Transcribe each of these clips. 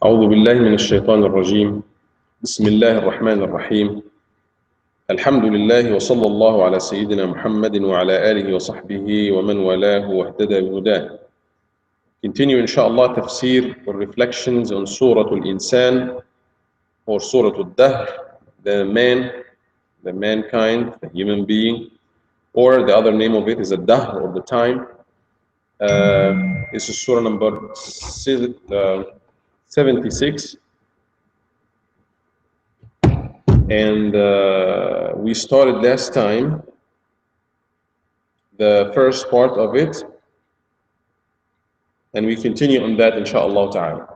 أعوذ بالله من الشيطان الرجيم. بسم الله الرحمن الرحيم. الحمد لله وصلى الله على سيدنا محمد وعلى آله وصحبه ومن والاه واهتدى بهداه. Continue inshallah tafsir or reflections on Surat Al-Insaan or Surat Al-Dahr, the man, the mankind, the human being, or the other name of it is Al-Dahr or the time. This is Surah number 76. And we started last time the first part of it, and we continue on that inshallah ta'ala.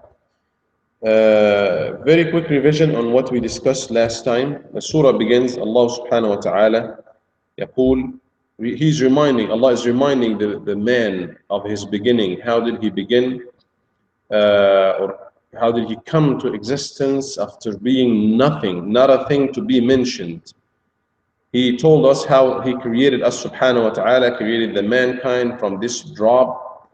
Very quick revision on what we discussed last time. The surah begins, Allah subhanahu wa ta'ala يقول, Allah is reminding the man of his beginning. How did he begin? Or how did he come to existence after being nothing, not a thing to be mentioned? He told us how he created us subhanahu wa ta'ala, created the mankind from this drop,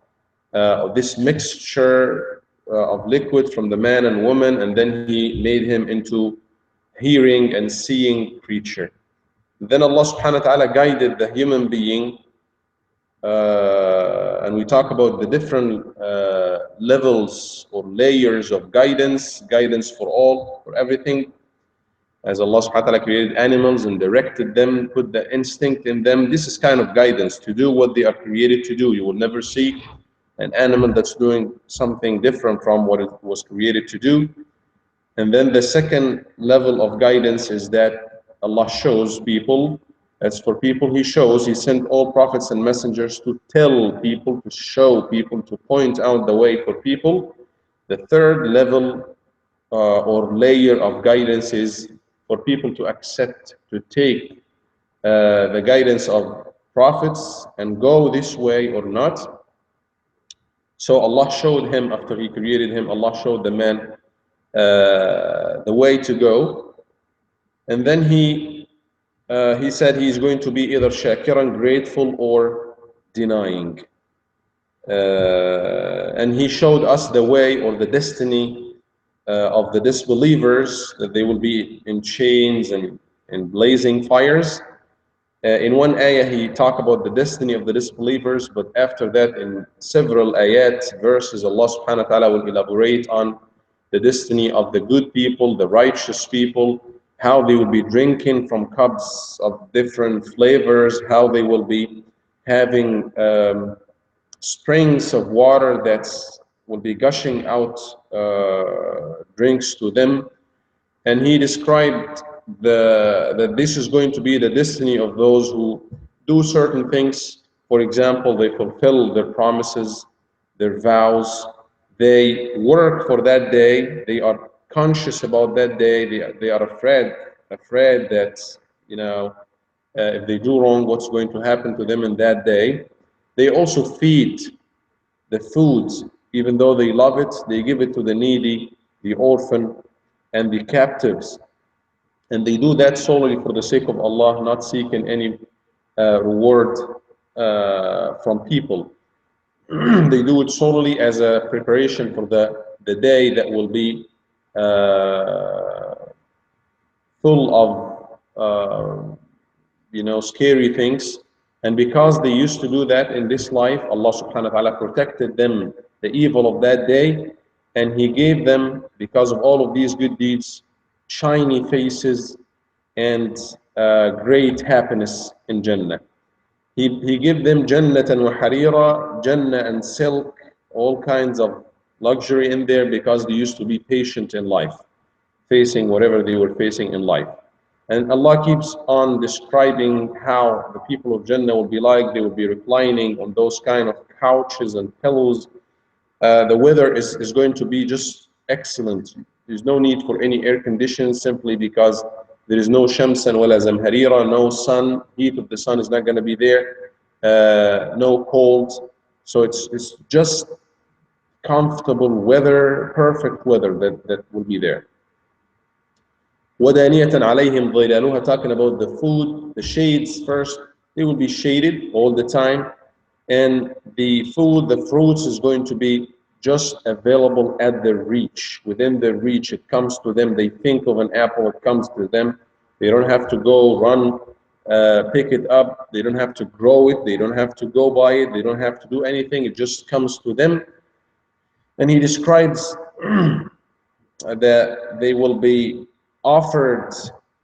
this mixture of liquid from the man and woman, and then he made him into hearing and seeing creature. Then Allah subhanahu wa ta'ala guided the human being, and we talk about the different levels or layers of guidance for all, for everything. As Allah subhanahu wa ta'ala created animals and directed them, put the instinct in them. This is kind of guidance to do what they are created to do. You will never see an animal that's doing something different from what it was created to do. And then the second level of guidance is that Allah shows people. As for people, He shows. He sent all prophets and messengers to tell people, to show people, to point out the way for people. The third level or layer of guidance is for people to accept, to take the guidance of prophets and go this way or not. So Allah showed him, after He created him, Allah showed the man the way to go. And then He said He is going to be either shakiran, grateful, or denying. And He showed us the way or the destiny of the disbelievers, that they will be in chains and in blazing fires. In one ayah He talked about the destiny of the disbelievers, but after that in several ayat, verses, Allah subhanahu wa ta'ala will elaborate on the destiny of the good people, the righteous people, how they will be drinking from cups of different flavors, how they will be having springs of water that will be gushing out drinks to them. And He described that this is going to be the destiny of those who do certain things. For example, they fulfill their promises, their vows, they work for that day, they are conscious about that day, they are afraid that, you know, if they do wrong, what's going to happen to them in that day. They also feed the food, even though they love it, they give it to the needy, the orphan, and the captives. And they do that solely for the sake of Allah, not seeking any reward from people. They do it solely as a preparation for the day that will be full of scary things. And because they used to do that in this life, Allah subhanahu wa ta'ala protected them the evil of that day, and He gave them, because of all of these good deeds, shiny faces and great happiness in Jannah. He gave them Jannatan wa harira, Jannah and silk, all kinds of luxury in there, because they used to be patient in life, facing whatever they were facing in life. And Allah keeps on describing how the people of Jannah will be like. They will be reclining on those kind of couches and pillows. The weather is going to be just excellent. There's no need for any air conditioning, simply because there is no shamsan wala zamharira, no sun, heat of the sun is not going to be there, no cold. So it's just comfortable weather, perfect weather that will be there. وَدَانِيَةً عَلَيْهِمْ ظِلَالُهَا, talking about the food, the shades first. They will be shaded all the time. And the food, the fruits, is going to be just available at their reach, within their reach. It comes to them. They think of an apple, it comes to them. They don't have to go run, pick it up. They don't have to grow it. They don't have to go buy it. They don't have to do anything. It just comes to them. And he describes that they will be offered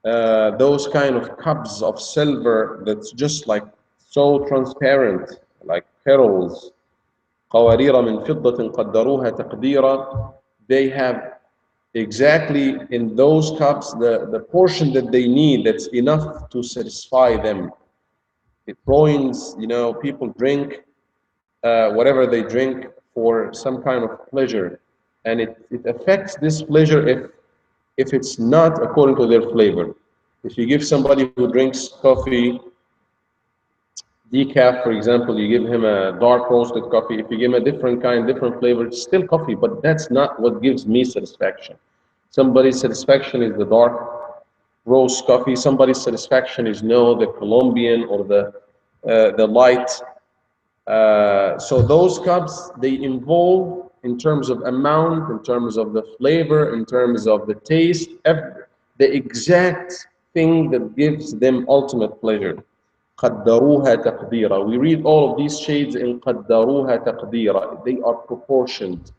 those kind of cups of silver that's just like so transparent, like pearls. قوارير من فضة قدروها تقديرا. They have exactly in those cups the portion that they need that's enough to satisfy them. It ruins, people drink whatever they drink for some kind of pleasure, and it affects this pleasure if it's not according to their flavor. If you give somebody who drinks coffee decaf, for example, you give him a dark roasted coffee. If you give him a different kind, different flavor, it's still coffee, but that's not what gives me satisfaction. Somebody's satisfaction is the dark roast coffee. Somebody's satisfaction is the Colombian or the light. So those cups, they involve in terms of amount, in terms of the flavor, in terms of the taste, the exact thing that gives them ultimate pleasure. قدروها تقديرا. We read all of these shades in قدروها تقديرا. They are proportioned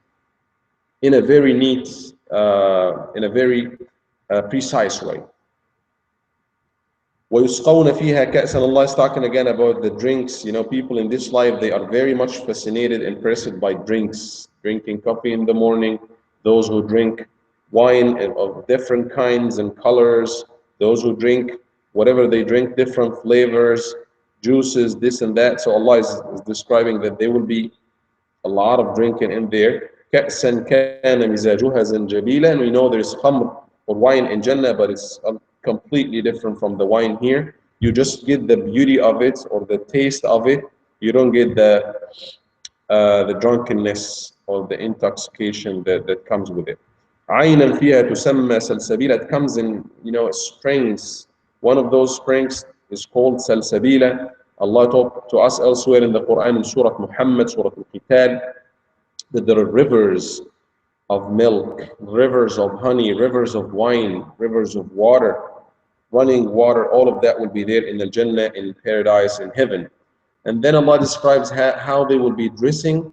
in a very neat, in a very precise way. ويسقون فيها كأسا. Allah is talking again about the drinks. People in this life, they are very much fascinated and impressed by drinks. Drinking coffee in the morning, those who drink wine of different kinds and colors, those who drink whatever they drink, different flavors, juices, this and that. So Allah is describing that there will be a lot of drinking in there. كأسا كان مزاجها زنجبيلا. And we know there's khamr or wine in Jannah, but it's completely different from the wine here. You just get the beauty of it or the taste of it. You don't get the drunkenness or the intoxication that comes with it. عينا فيها تسمى سلسبيلا. It comes in springs. One of those springs is called Salsabila. Allah talked to us elsewhere in the Quran in Surah Muhammad, Surah Al-Qital, that there are rivers of milk, rivers of honey, rivers of wine, rivers of water, running water. All of that will be there in the Jannah, in paradise, in heaven. And then Allah describes how they will be dressing.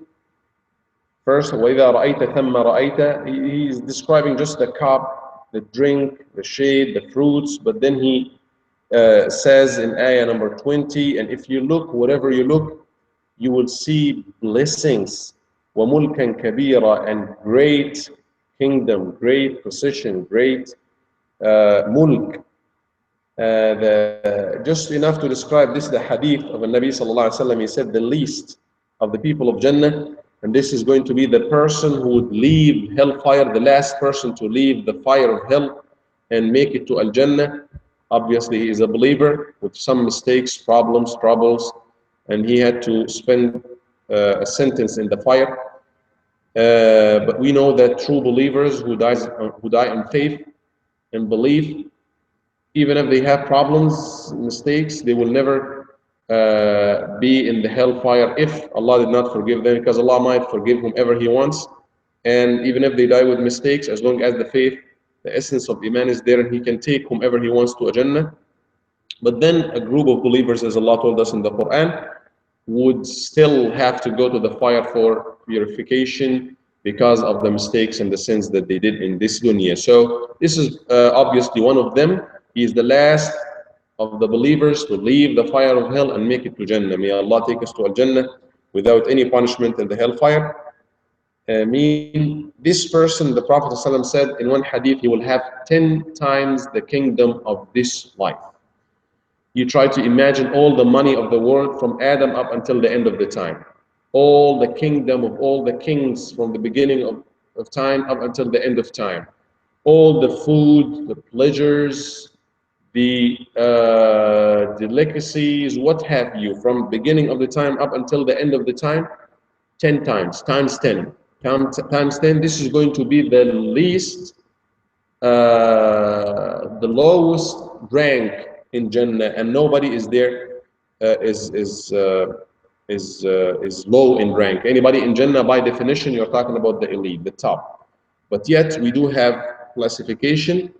First, وَإِذَا رَأَيْتَ ثَمَّ رَأَيْتَ. He's describing just the cup, the drink, the shade, the fruits, but then he says in ayah number 20, and if you look, wherever you look, you will see blessings, وَمُلْكًا كَبِيرًا, and great kingdom, great position, great mulk. Just enough to describe this, the hadith of the Nabi sallallahu alaihi wasallam. He said the least of the people of Jannah, and this is going to be the person who would leave hellfire, the last person to leave the fire of hell and make it to Al-Jannah. Obviously, he is a believer with some mistakes, problems, troubles, and he had to spend a sentence in the fire. But we know that true believers who die in faith and belief, even if they have problems, mistakes, they will never be in the hellfire if Allah did not forgive them, because Allah might forgive whomever He wants. And even if they die with mistakes, as long as the faith, the essence of Iman is there, and He can take whomever He wants to a Jannah. But then a group of believers, as Allah told us in the Quran, would still have to go to the fire for purification because of the mistakes and the sins that they did in this dunya. So this is obviously one of them. He is the last of the believers to leave the fire of hell and make it to Jannah. May Allah take us to Al-Jannah without any punishment in the hellfire. This person, the Prophet ﷺ said in one hadith, he will have 10 times the kingdom of this life. You try to imagine all the money of the world from Adam up until the end of the time. All the kingdom of all the kings from the beginning of time up until the end of time. All the food, the pleasures, the delicacies, what have you, from beginning of the time up until the end of the time, 10 times, times 10. Times 10, this is going to be the least, the lowest rank in Jannah, and nobody is there, is low in rank. Anybody in Jannah, by definition, you're talking about the elite, the top. But yet we do have classification.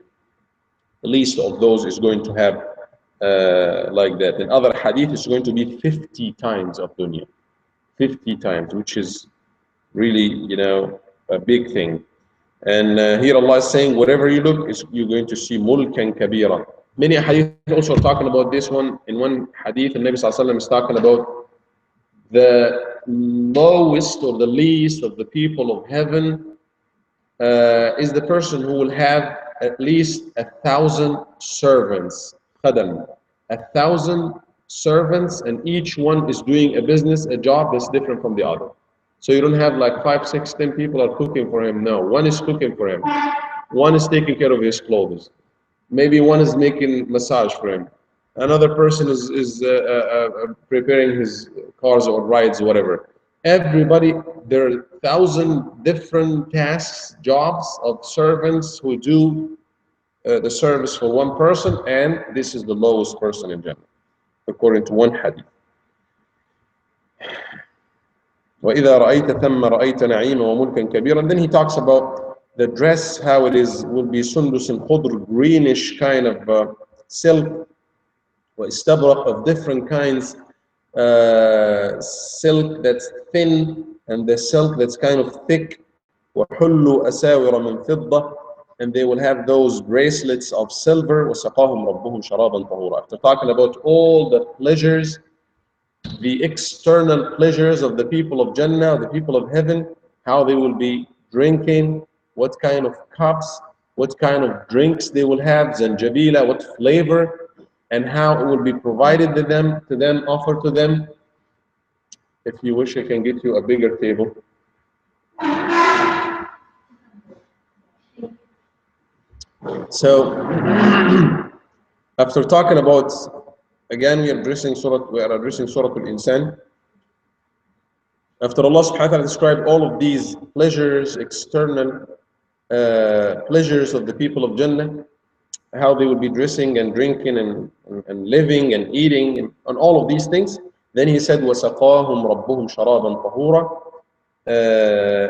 The least of those is going to have like that. In other hadith, it's going to be 50 times of dunya, 50 times, which is really, a big thing. And here Allah is saying, wherever you look, you're going to see mulkan kabira. Many hadith also are talking about this one. In one hadith, the Nabi Sallallahu Alaihi Wasallam is talking about the lowest or the least of the people of heaven is the person who will have at least 1,000 servants, khadam, 1,000 servants, and each one is doing a business, a job that's different from the other. So you don't have like 5, 6, 10 people are cooking for him. No, one is cooking for him. One is taking care of his clothes. Maybe one is making massage for him. Another person is preparing his cars or rides, whatever. Everybody, there are 1,000 different tasks, jobs of servants who do the service for one person, and this is the lowest person in Jannah, according to one hadith. وَإِذَا رَأَيْتَ ثَمَّ رَأَيْتَ نَعِيمًا وَمُلْكًا كَبِيرًا. And then he talks about the dress, how it is, will be sundus and khudr, greenish kind of silk, istabraq of different kinds, silk that's thin, and the silk that's kind of thick, وَحُلُّ أَسَاوِرَ مِنْ فِضَّةٍ, and they will have those bracelets of silver, وَسَقَاهُمْ رَبُّهُمْ شَرَابًا طَهُورًا. After talking about all the pleasures, the external pleasures of the people of Jannah, the people of heaven, how they will be drinking, what kind of cups, what kind of drinks they will have, zanjabila, what flavor, and how it will be provided to them, offered to them. If you wish, I can get you a bigger table. So, after talking about, again, we are addressing Surat Al-Insaan. After Allah subhanahu wa ta'ala described all of these pleasures, external pleasures of the people of Jannah, how they will be dressing and drinking and living and eating and all of these things, then he said, وَسَقَاهُمْ رَبُّهُمْ شَرَابًا طَهُورًا.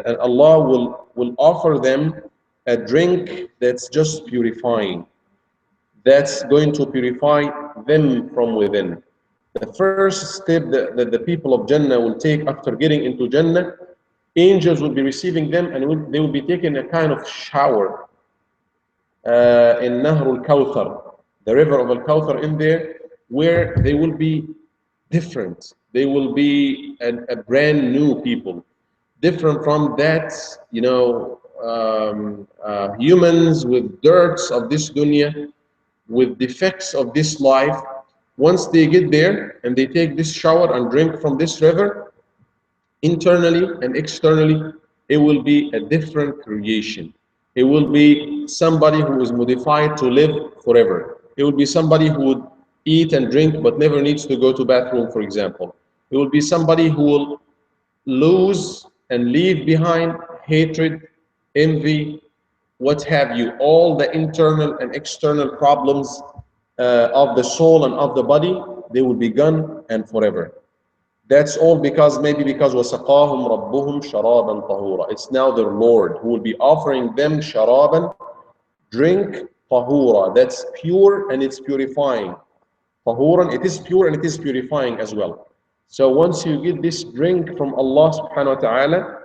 And Allah will offer them a drink that's just purifying, that's going to purify them from within. The first step that the people of Jannah will take after getting into Jannah, angels will be receiving them, and they will be taking a kind of shower in Nahr al-Kawthar, the river of al-Kawthar in there, where they will be different. They will be a brand new people, different from that, humans with dirts of this dunya, with defects of this life. Once they get there and they take this shower and drink from this river, internally and externally, it will be a different creation. It will be somebody who is modified to live forever. It will be somebody who would eat and drink but never needs to go to bathroom, for example. It will be somebody who will lose and leave behind hatred, envy, what have you, all the internal and external problems of the soul and of the body, they will be gone and forever. That's all maybe because وَسَقَاهُمْ رَبُّهُمْ شَرَابًا طَهُورًا. It's now their Lord who will be offering them sharaban, drink, tahura. That's pure and it's purifying. Tahuran, it is pure and it is purifying as well. So once you get this drink from Allah subhanahu wa ta'ala,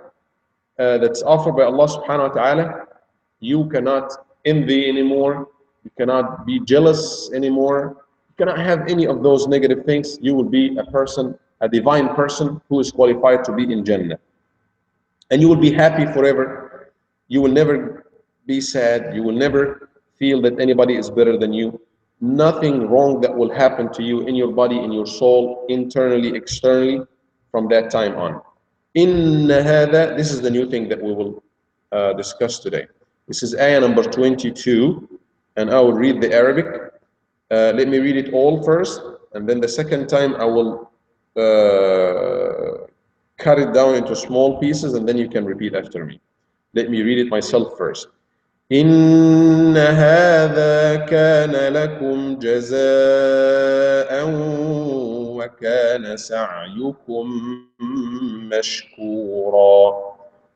that's offered by Allah subhanahu wa ta'ala, you cannot envy anymore, you cannot be jealous anymore, you cannot have any of those negative things. You will be a person, a divine person who is qualified to be in Jannah. And you will be happy forever. You will never be sad. You will never feel that anybody is better than you. Nothing wrong that will happen to you in your body, in your soul, internally, externally, from that time on. This is the new thing that we will discuss today. This is ayah number 22, and I will read the Arabic. Let me read it all first, and then the second time I will cut it down into small pieces, and then you can repeat after me. Let me read it myself first. إن هذا كان لكم جزاء وكان سعيكم مشكورا.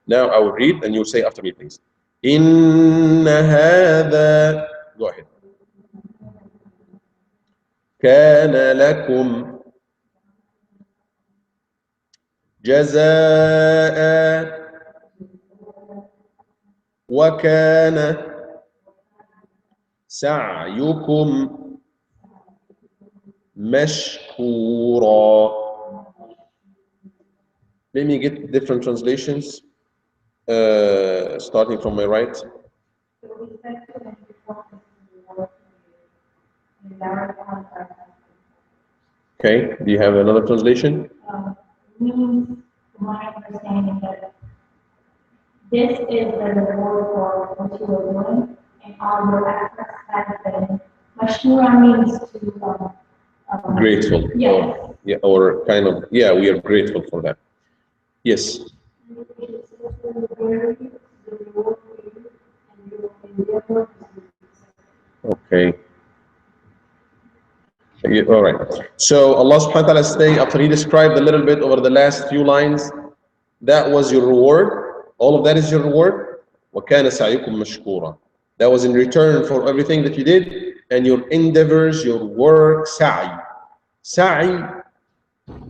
Now I will read and you say after me please. إن هذا, go ahead, كان لكم جزاء وكان سعيكم مشكورا. Let me get different translations, starting from my right. Okay, do you have another translation? Means, to my understanding, that this is the reward for what you are doing, and all your efforts have been. Mashkura means to Grateful. yes. Yeah, or kind of, yeah, we are grateful for that. Yes. Okay. All right. So Allah subhanahu wa ta'ala is saying, after He described a little bit over the last few lines, that was your reward. All of that is your reward. وَكَانَ سَعْيُكُمْ مَشْكُورًا. That was in return for everything that you did and your endeavors, your work, sa'i. Sa'i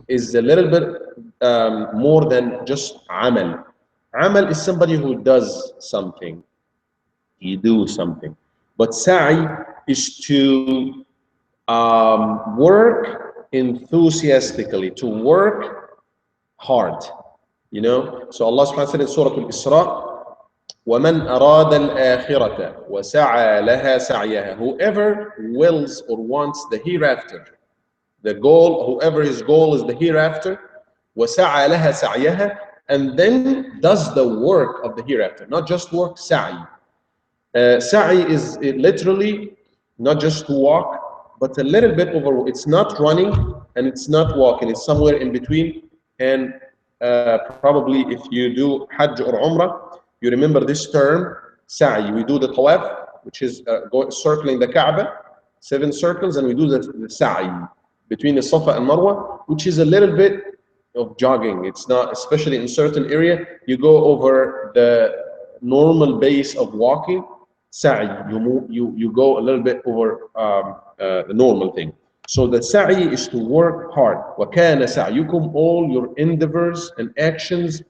is a little bit more than just amal. Amal is somebody who does something. You do something. But sa'i is to work enthusiastically, to work hard. You know, so Allah subhanahu wa ta'ala said in Surah Al-Isra, وَمَنْ أَرَادَ الْآخِرَةَ وَسَعَى لَهَا سَعْيَهَا. Whoever wills or wants the hereafter, the goal, whoever his goal is the hereafter, وَسَعَى لَهَا سَعْيَهَا, and then does the work of the hereafter, not just work, sa'i. Sa'i is literally not just to walk, but a little bit over. It's not running and it's not walking. It's somewhere in between. And probably if you do Hajj or Umrah, you remember this term, sa'i. We do the tawaf, which is circling the Kaaba, 7 circles, and we do the sa'i between the Safa and Marwa, which is a little bit of jogging. It's not, especially in certain area, you go over the normal base of walking. Sa'i, you go a little bit over the normal thing. So the sa'i is to work hard. وَكَانَ سَعْيُكُمْ, all your endeavors and actions,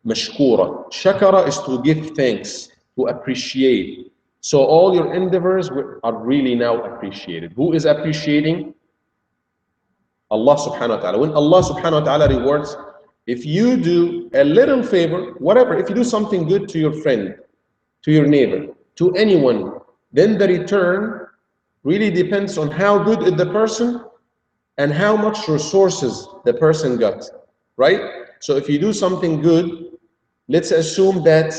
mashkura. Shakara is to give thanks, to appreciate. So all your endeavors are really now appreciated. Who is appreciating? Allah subhanahu wa ta'ala. When Allah subhanahu wa ta'ala rewards, if you do a little favor, whatever, if you do something good to your friend, to your neighbor, to anyone, then the return really depends on how good is the person and how much resources the person got, right? So if you do something good, let's assume that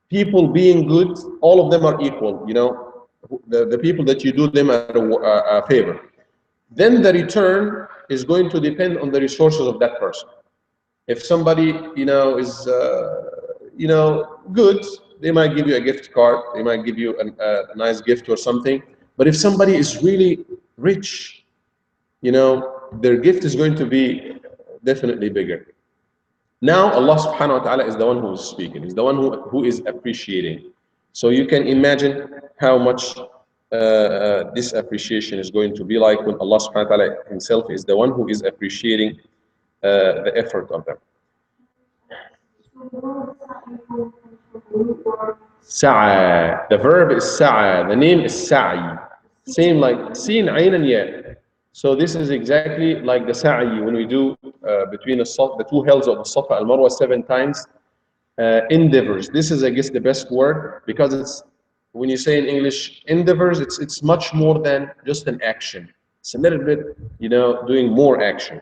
people being good, all of them are equal, you know, the people that you do them a favor. Then the return is going to depend on the resources of that person. If somebody, you know, is, you know, good, they might give you a gift card, they might give you a nice gift or something. But if somebody is really rich, you know, their gift is going to be definitely bigger. Now Allah subhanahu wa ta'ala is the one who is speaking, is the one who is appreciating. So you can imagine how much this appreciation is going to be like when Allah subhanahu wa ta'ala himself is the one who is appreciating the effort of them. Sa'a. The verb is sa'a. The name is sa'i. Same like sin, ayn, and ya. So this is exactly like the sa'i when we do between the two hills of the Safa and Marwa 7 times. Endeavors. This is, I guess, the best word because it's, when you say in English endeavors, it's much more than just an action. It's a little bit, you know, doing more action.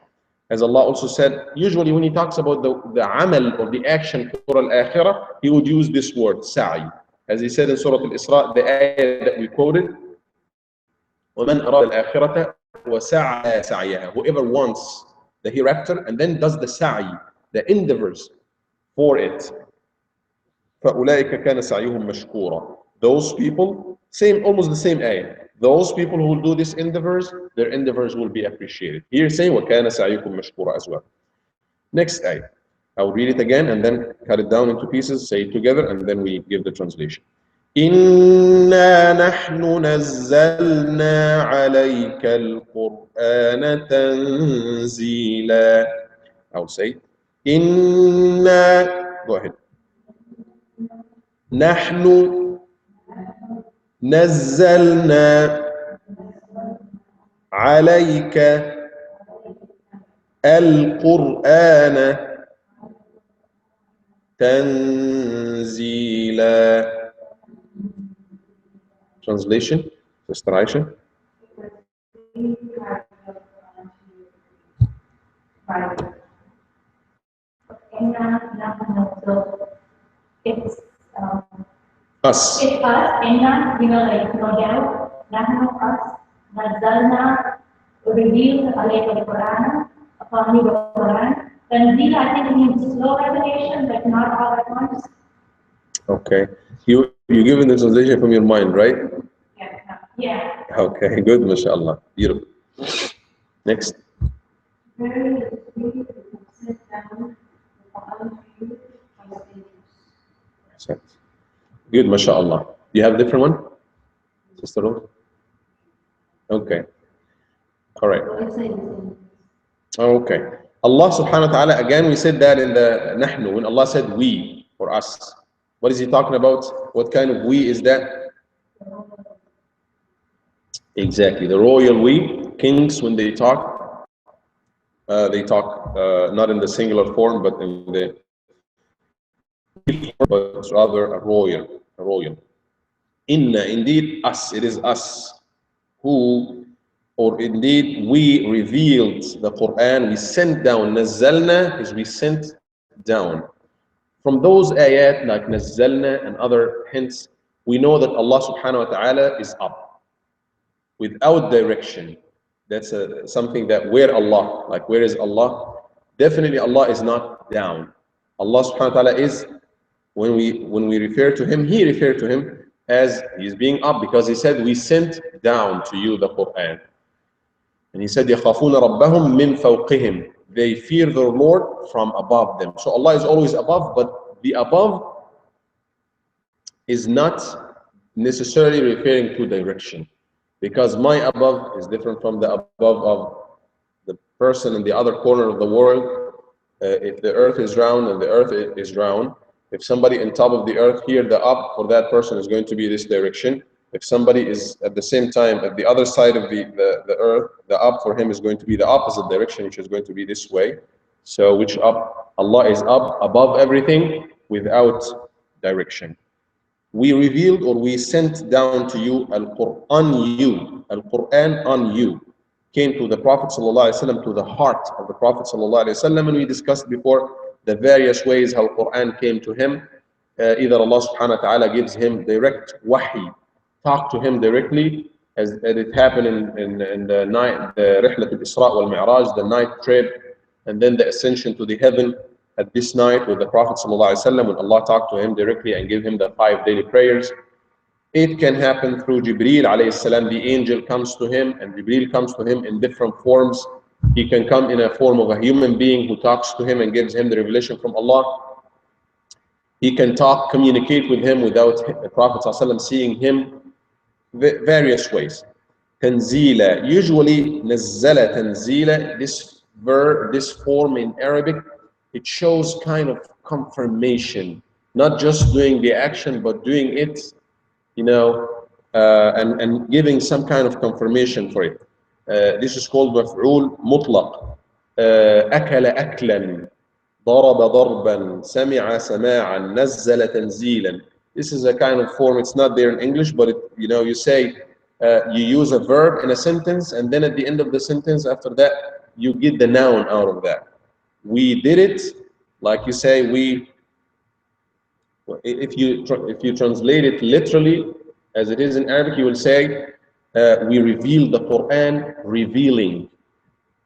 As Allah also said, usually when He talks about the amal or the action for al-akhirah, He would use this word, sa'i. As He said in Surah Al-Isra, the ayah that we quoted, وَمَنْ أَرَادَ الْآخِرَةَ وَسَعَى سَعْيَهَا. Whoever wants the hereafter and then does the sa'i, the endeavors for it. فَأُولَٰئِكَ كَانَ سَعْيُهُمْ مَشْكُورًا. Those people, same, almost the same ayah. Those people who will do these endeavors, their endeavors will be appreciated. Here saying وَكَانَ سَعْيُكُمْ مَشْكُورًا as well. Next ayah. I'll read it again and then cut it down into pieces, say it together, and then we give the translation. إِنَّا نَحْنُ نَزَّلْنَا عَلَيْكَ الْقُرْآنَ تَنزِيلًا. I'll say إِنَّا. Go ahead. نَحْنُ نَزَّلْنَا عليك القرآن تنزيلا. Translation, Sister Aisha. It's Us. it's us, Inna, like no doubt, Nahnu, us, Nazzalna, revealed alayka al-Quran, upon you the Quran. Tanzeel, I think it means slow revelation, like not all at once. Okay. You given the translation from your mind, right? Yeah, yeah. Okay, good, mashallah. Beautiful. Next. Very easy to sit down on you by stages. Good, mashallah. You have a different one? Sister Rose? Okay. All right. Okay. Allah subhanahu wa ta'ala, again, we said that in the Nahnu, when Allah said we, for us. What is He talking about? What kind of we is that? Exactly. The royal we. Kings, when they talk not in the singular form, but in the but rather a royal. Inna, indeed, us, it is us who, or indeed, we revealed the Quran, we sent down. Nazzalna is we sent down. From those ayat like Nazzalna and other hints, we know that Allah subhanahu wa ta'ala is up, without direction. That's something that where Allah, like where is Allah? Definitely Allah is not down. Allah subhanahu wa ta'ala is, when we refer to Him, He referred to Him as He's being up, because He said, we sent down to you the Quran. And He said, يَخَافُونَ رَبَّهُمْ مِنْ فَوْقِهِمْ. They fear their Lord from above them. So Allah is always above, but the above is not necessarily referring to direction, because my above is different from the above of the person in the other corner of the world. If the earth is round and the earth is round, if somebody on top of the earth, here the up for that person is going to be this direction. If somebody is at the same time at the other side of the earth, the up for him is going to be the opposite direction, which is going to be this way. So which up? Allah is up above everything without direction. We revealed, or we sent down to you Al-Quran on you. Came to the Prophet ﷺ, to the heart of the Prophet ﷺ, and we discussed before the various ways how Quran came to him. Either Allah subhanahu wa ta'ala gives him direct wahi, talk to him directly, as it happened in the night, the Rihlat al-Isra wal-Mi'raj, the night trip, and then the ascension to the heaven at this night with the Prophet ﷺ, when Allah talked to him directly and gave him the 5 daily prayers. It can happen through Jibreel alayhi salam. The angel comes to him, and Jibreel comes to him in different forms. He can come in a form of a human being who talks to him and gives him the revelation from Allah. He can talk, communicate with him without the Prophet ﷺ seeing him, various ways. Tanzila, usually nazzala tanzila, this verb, this form in Arabic, it shows kind of confirmation, not just doing the action, but doing it, and giving some kind of confirmation for it. This is called maf'ul mutlaq. أكل أكلا, ضرب ضربا, سمع سماعا, نزل تنزيلا. This is a kind of form. It's not there in English, but you say, you use a verb in a sentence, and then at the end of the sentence, after that, you get the noun out of that. We did it, like you say, we. If you translate it literally, as it is in Arabic, you will say, we revealed the Quran, revealing,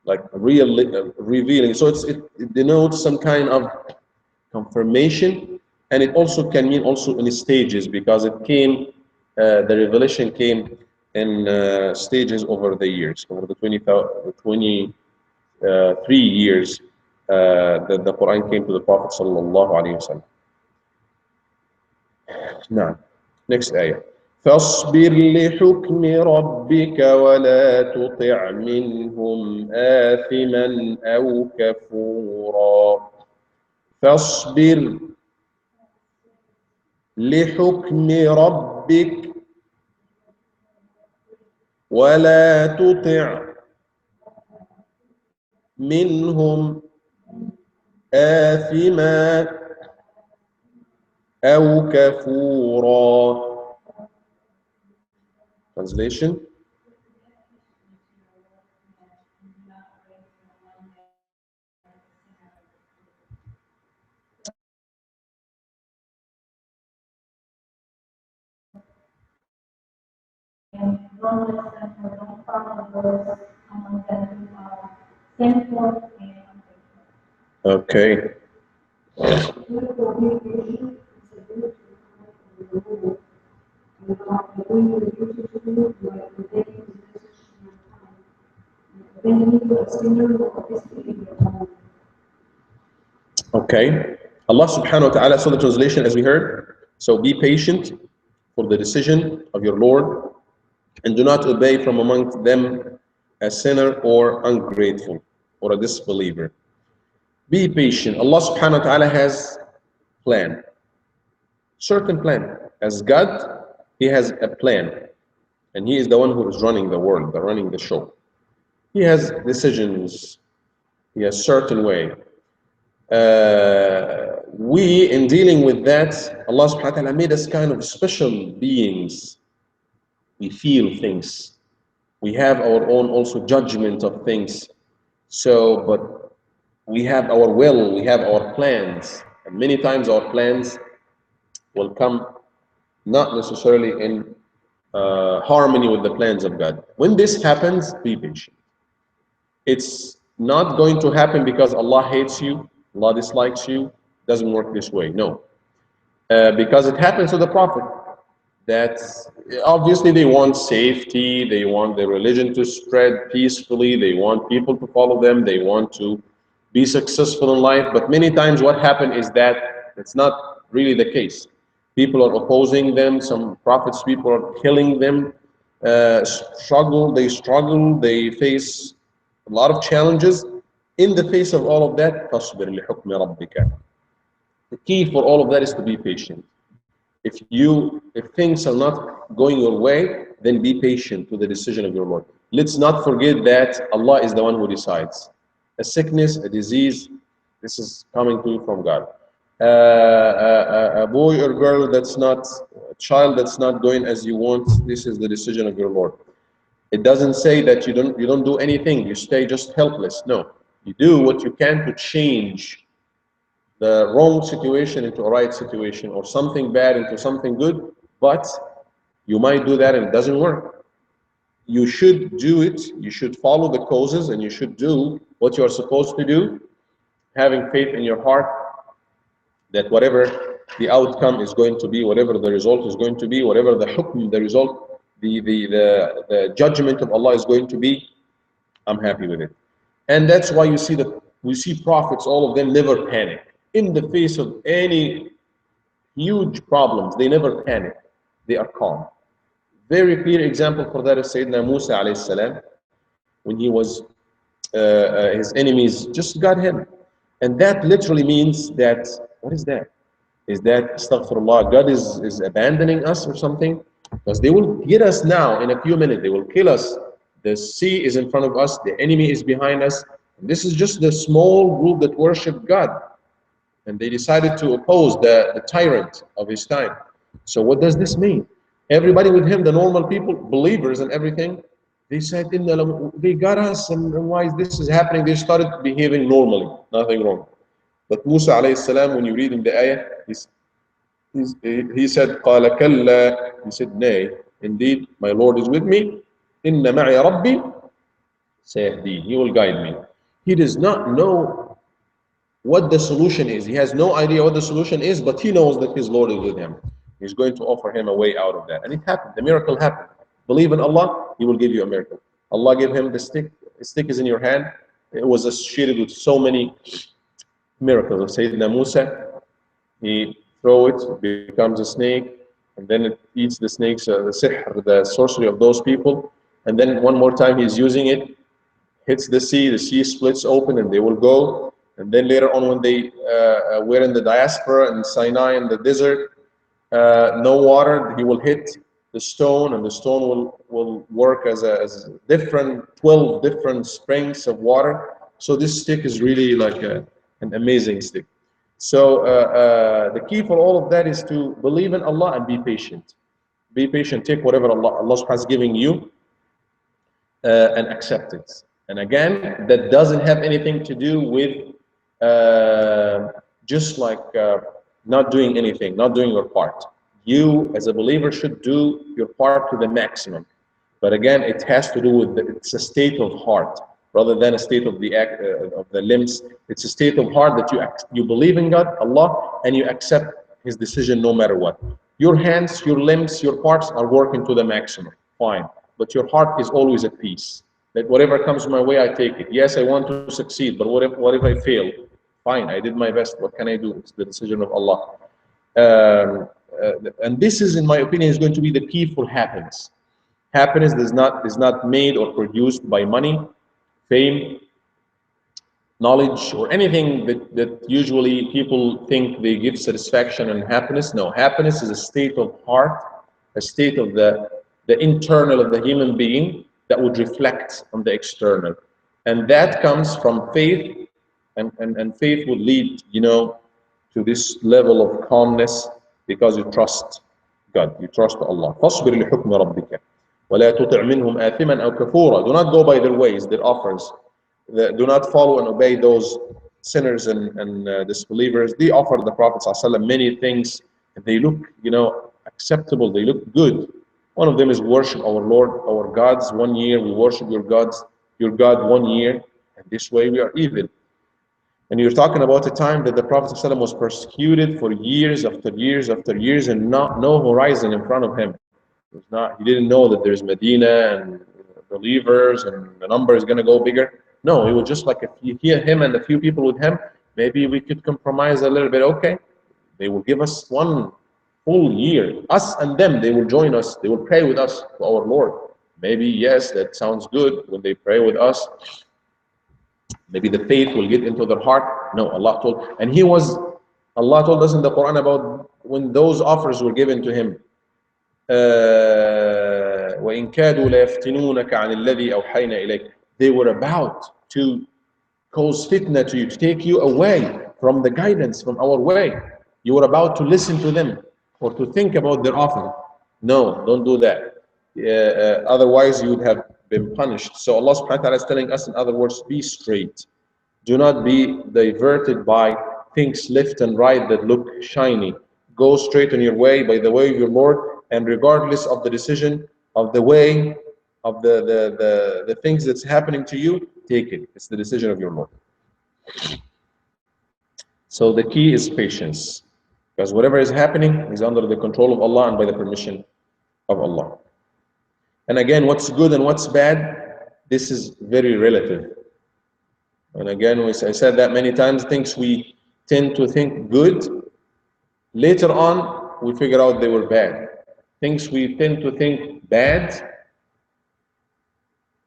like revealing. So it denotes some kind of confirmation, and it also can mean also in stages, because it came, the revelation came in stages over the years, over the 23 years that the Quran came to the Prophet sallallahu alaihi wasallam. Now, next ayah. فاصبر لحكم ربك ولا تطع منهم آثما أو كفورا. فاصبر لحكم ربك ولا تطع منهم آثما أو كفورا. Translation. And don't listen or don't follow those among them who are sinful and unfaithful. Okay. Okay. Allah subhanahu wa ta'ala, so the translation as we heard, so be patient for the decision of your Lord and do not obey from among them a sinner or ungrateful or a disbeliever. Be patient. Allah subhanahu wa ta'ala has plan, certain plan. As God, He has a plan. And He is the one who is running the world, running the show. He has decisions. He has certain way. We, in dealing with that, Allah subhanahu wa ta'ala made us kind of special beings. We feel things. We have our own also judgment of things. So, but we have our will, we have our plans. And many times our plans will come not necessarily in harmony with the plans of God. When this happens, be patient. It's not going to happen because Allah hates you, Allah dislikes you. Doesn't work this way. No. Because it happens to the Prophet. That obviously they want safety, they want their religion to spread peacefully, they want people to follow them, they want to be successful in life. But many times what happens is that it's not really the case. People are opposing them, some prophets, people are killing them, struggle, they face a lot of challenges. In the face of all of that, فَاصْبِرْ لِحُكْمِ رَبِّكَ. The key for all of that is to be patient. If things are not going your way, then be patient to the decision of your Lord. Let's not forget that Allah is the one who decides. A sickness, a disease, this is coming to you from God. A boy or girl that's not, a child that's not going as you want, this is the decision of your Lord. It doesn't say that you don't do anything, you stay just helpless. No, you do what you can to change the wrong situation into a right situation, or something bad into something good, but you might do that and it doesn't work. You should do it, you should follow the causes, and you should do what you are supposed to do, having faith in your heart that whatever the outcome is going to be, whatever the result is going to be, whatever the hukm, the result, the judgment of Allah is going to be, I'm happy with it. And that's why we see prophets, all of them never panic. In the face of any huge problems, they never panic. They are calm. Very clear example for that is Sayyidina Musa alayhi salam, when he was, his enemies just got him. And that literally means that, what is that? Is that, astaghfirullah, God is abandoning us or something? Because they will get us now in a few minutes. They will kill us. The sea is in front of us. The enemy is behind us. This is just the small group that worship God. And they decided to oppose the tyrant of his time. So what does this mean? Everybody with him, the normal people, believers and everything, they said, they got us, and why is this is happening? They started behaving normally, nothing wrong. But Musa alayhi salam, when you read in the ayah, he said, قَالَ كَلَّا, he said, nay, indeed, my Lord is with me. إِنَّ مَعِيَ رَبِّي سَيَهْدِينِ, he will guide me. He does not know what the solution is. He has no idea what the solution is, but he knows that his Lord is with him. He's going to offer him a way out of that. And it happened. The miracle happened. Believe in Allah, He will give you a miracle. Allah gave him the stick. The stick is in your hand. It was associated with so many miracles. Sayyidina Musa, he throw it, it becomes a snake, and then it eats the snakes, the sihr, the sorcery of those people. And then one more time he's using it, hits the sea splits open, and they will go. And then later on, when they were in the diaspora in Sinai in the desert, no water, he will hit the stone, and the stone will work as different 12 different springs of water. So this stick is really like an amazing stick. So the key for all of that is to believe in Allah and be patient. Be patient. Take whatever Allah has given you and accept it. And again, that doesn't have anything to do with just like not doing anything, not doing your part. You, as a believer, should do your part to the maximum. But again, it has to do with it's a state of heart rather than a state of the limbs. It's a state of heart that you believe in God, Allah, and you accept His decision no matter what. Your hands, your limbs, your parts are working to the maximum. Fine. But your heart is always at peace. That whatever comes my way, I take it. Yes, I want to succeed, but what if I fail? Fine, I did my best. What can I do? It's the decision of Allah. And this is, in my opinion, is going to be the key for happiness. Happiness is not made or produced by money, fame, knowledge, or anything that usually people think they give satisfaction and happiness. No, happiness is a state of heart, a state of the internal of the human being that would reflect on the external. And that comes from faith, and faith would lead, to this level of calmness because you trust God, you trust Allah. فاصبر لحكم ربك ولا تطع منهم آثما أو كفورا. Do not go by their ways, their offers. Do not follow and obey those sinners and disbelievers. They offer the Prophet ﷺ many things. They look, acceptable. They look good. One of them is worship our Lord, our gods 1 year. We worship your God 1 year, and this way we are even. And you're talking about a time that the Prophet ﷺ was persecuted for years after years after years, and no horizon in front of him. He didn't know that there's Medina and believers, and the number is going to go bigger. No, it was just like if you hear him and a few people with him, maybe we could compromise a little bit. Okay, they will give us 1 full year. Us and them, they will join us. They will pray with us to our Lord. Maybe, yes, that sounds good when they pray with us. Maybe the faith will get into their heart. No, Allah told. And Allah told us in the Quran about when those offers were given to him. وَإِن كَادُوا لَيَفْتِنُونَكَ عَنِ الَّذِي أَوْحَيْنَا إِلَيْكَ. They were about to cause fitna to you, to take you away from the guidance, from our way. You were about to listen to them or to think about their offer. No, don't do that. Otherwise, you would have been punished. So Allah subhanahu wa ta'ala is telling us, in other words, be straight. Do not be diverted by things left and right that look shiny. Go straight on your way by the way of your Lord, and regardless of the decision of the way of the things that's happening to you, take it. It's the decision of your Lord. So the key is patience, because whatever is happening is under the control of Allah and by the permission of Allah. And again, what's good and what's bad, this is very relative. And again, I said that many times, things we tend to think good, later on we figure out they were bad. Things we tend to think bad,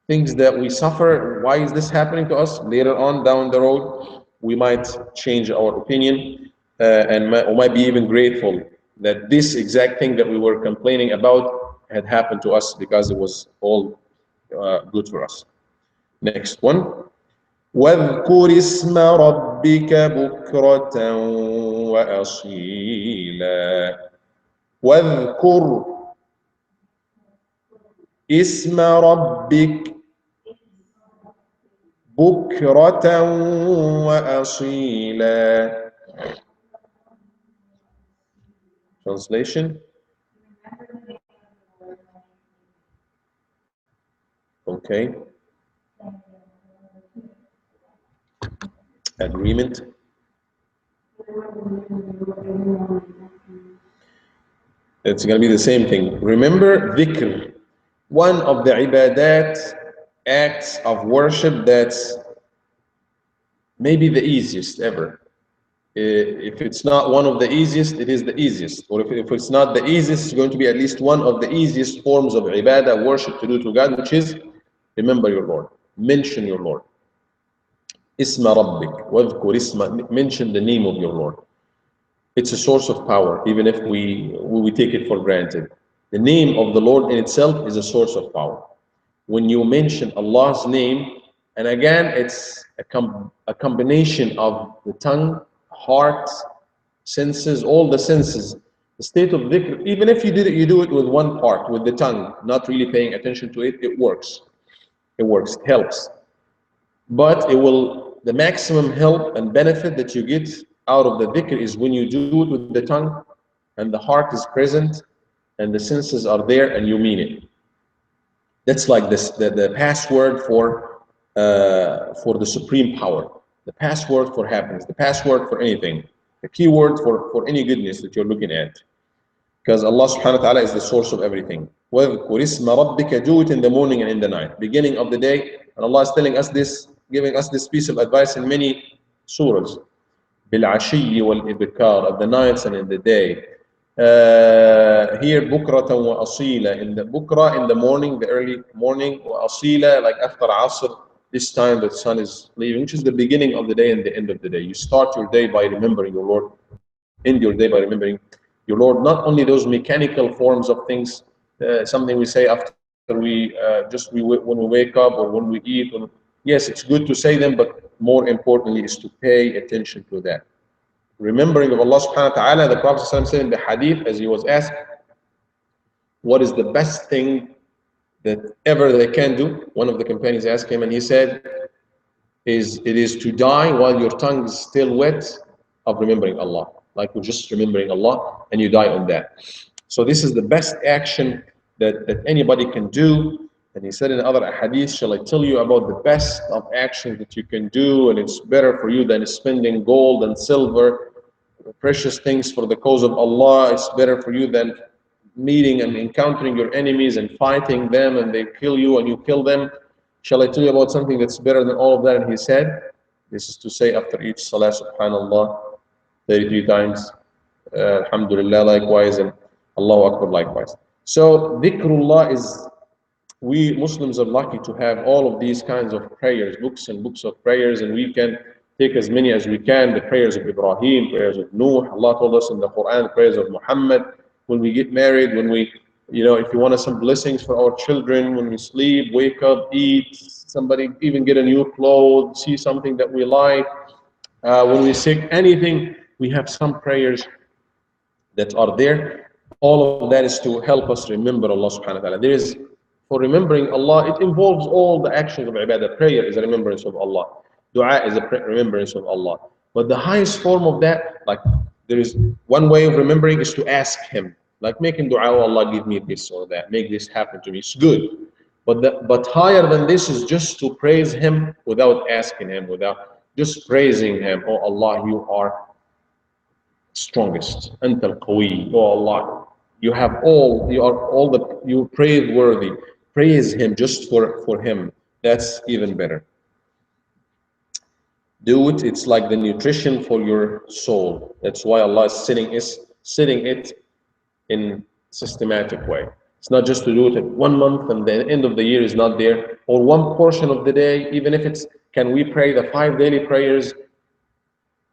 things that we suffer, why is this happening to us? Later on down the road, we might change our opinion and might be even grateful that this exact thing that we were complaining about had happened to us because it was all good for us. Next one. واذكر اسم ربك بكرة وأصيلا. واذكر اسم ربك بكرة وأصيلا. Translation. Okay. Agreement. It's going to be the same thing. Remember dhikr. one of the ibadat, acts of worship, that's maybe the easiest ever. If it's not one of the easiest, it is the easiest. Or if it's not the easiest, it's going to be at least one of the easiest forms of ibadah, worship to do to God, which is remember your Lord, mention your Lord. Isma Rabbik, wadhkur isma, mention the name of your Lord. It's a source of power, even if we take it for granted. The name of the Lord in itself is a source of power. When you mention Allah's name, and again, it's a combination of the tongue, heart, senses, all the senses. The state of dhikr, even if you did it, you do it with one part, with the tongue, not really paying attention to it, it works. It works, it helps. But the maximum help and benefit that you get out of the dhikr is when you do it with the tongue and the heart is present and the senses are there and you mean it. That's like this, the password for the supreme power, the password for happiness, the password for anything, the keyword for any goodness that you're looking at. Because Allah subhanahu wa ta'ala is the source of everything. وَاذْكُرِ اسْمَ رَبِّكَ, do it in the morning and in the night, beginning of the day. And Allah is telling us this, giving us this piece of advice in many surahs. بِالْعَشِيِّ وَالْإِبْكَارِ, at the nights and in the day. Here, بُكْرَةً وَأَصِيلًا, in the bukra, in the morning, the early morning, وَأَصِيلًا, like after Asr, this time the sun is leaving, which is the beginning of the day and the end of the day. You start your day by remembering your Lord, end your day by remembering your Lord. Not only those mechanical forms of things, something we say after when we wake up or when we eat. Yes, it's good to say them, but more importantly is to pay attention to that. Remembering of Allah subhanahu wa ta'ala, the Prophet said in the hadith, as he was asked, what is the best thing that ever they can do? One of the companions asked him, and he said, it is to die while your tongue is still wet of remembering Allah. Like you're just remembering Allah and you die on that. So this is the best action that anybody can do. And he said in other hadith, shall I tell you about the best of actions that you can do, and it's better for you than spending gold and silver, precious things for the cause of Allah. It's better for you than meeting and encountering your enemies and fighting them and they kill you and you kill them. Shall I tell you about something that's better than all of that? And he said, this is to say after each salah, subhanallah, 33 times, alhamdulillah likewise, and Allahu Akbar likewise. So dhikrullah is, we Muslims are lucky to have all of these kinds of prayers, books and books of prayers, and we can take as many as we can. The prayers of Ibrahim, prayers of Nuh. Allah told us in the Quran, the prayers of Muhammad. When we get married, when we, if you want some blessings for our children, when we sleep, wake up, eat, somebody even get a new clothes, see something that we like. When we're sick, anything, we have some prayers that are there. All of that is to help us remember Allah subhanahu wa ta'ala. There is, for remembering Allah, it involves all the actions of ibadah. Prayer is a remembrance of Allah. Dua is a remembrance of Allah. But the highest form of that, like there is one way of remembering is to ask Him. Like making dua, oh Allah, give me this or that, make this happen to me. It's good. But higher than this is just to praise Him without asking Him, without just praising Him. Oh Allah, you are strongest. Anta al-Qawi. Oh Allah, you have all, you praiseworthy. Praise Him just for Him. That's even better. Do it. It's like the nutrition for your soul. That's why Allah is sitting it in systematic way. It's not just to do it at 1 month and the end of the year is not there, or one portion of the day. Even if it's, can we pray the 5 daily prayers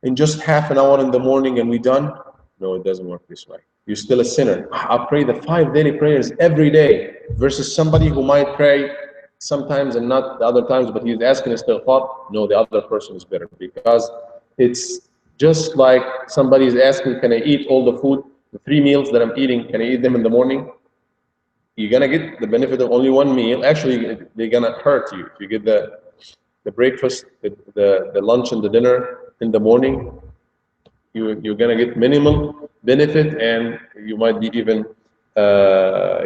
in just half an hour in the morning and we done? No, it doesn't work this way. You're still a sinner. I pray the 5 daily prayers every day versus somebody who might pray sometimes and not the other times, but he's asking istighfar. No, the other person is better, because it's just like somebody is asking, can I eat all the food, the 3 meals that I'm eating, can I eat them in the morning? You're gonna get the benefit of only 1 meal. Actually, they're gonna hurt you. If you get the breakfast, the lunch and the dinner in the morning, you're gonna get minimal benefit, and you might be even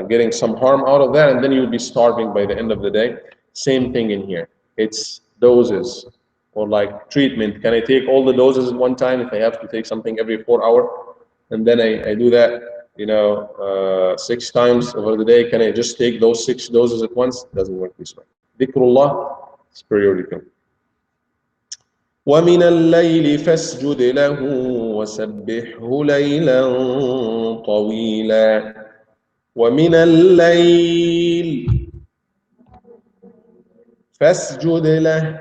getting some harm out of that, and then you'll be starving by the end of the day. Same thing in here. It's doses, or like treatment. Can I take all the doses at one time if I have to take something every 4 hours? And then I do that. six times over the day, can I just take those 6 doses at once? Doesn't work this way. Dhikrullah is periodical. ومن الليل فاسجد له وسبحه ليلا طويلا. ومن الليل فاسجد له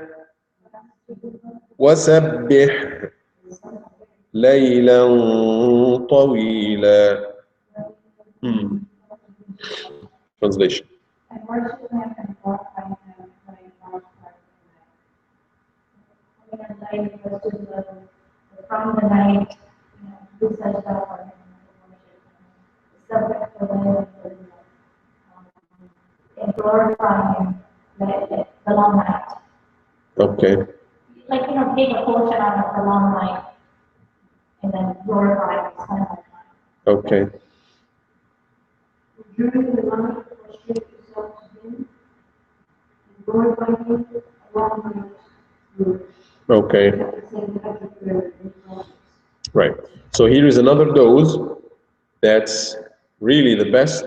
وسبح ليلا طويلا. Translation. And worship him and glorify him when he comes back tonight. From the night, do such stuff for him and worship him. Subject to him and glorify him the long night. Okay. Like, take a portion out of the long night and then glorify him, spend that time. Okay. During the night, prostrate yourself to him and glorify him along with Okay. Right. So here is another dose that's really the best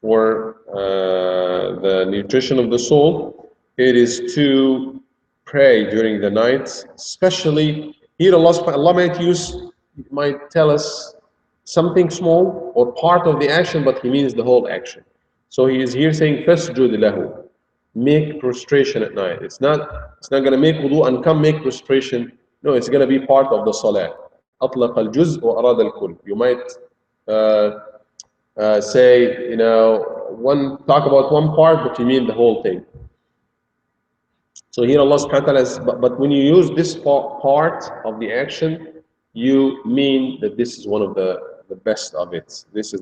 for the nutrition of the soul. It is to pray during the night, especially here Allah might tell us something small or part of the action, but He means the whole action. So He is here saying, "Fasjud lahu," make prostration at night. It's not going to make wudu and come make prostration. No, it's going to be part of the salah. أطلق الجزء وأراد الكل. You might say, talk about one part, but you mean the whole thing. So here Allah subhanahu wa ta'ala is, but when you use this part of the action, you mean that this is one of the best of it. This is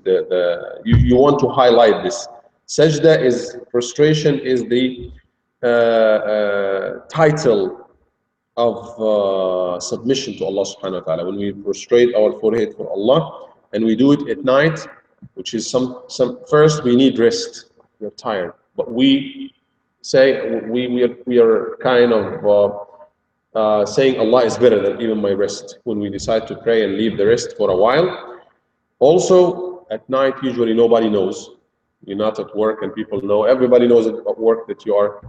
you want to highlight this. Sajda is, prostration is the title of submission to Allah subhanahu wa ta'ala. When we prostrate our forehead for Allah, and we do it at night, which is first we need rest. We're tired, but we say we are kind of saying Allah is better than even my rest when we decide to pray and leave the rest for a while. Also, at night, usually nobody knows. You're not at work and people know. Everybody knows at work that you are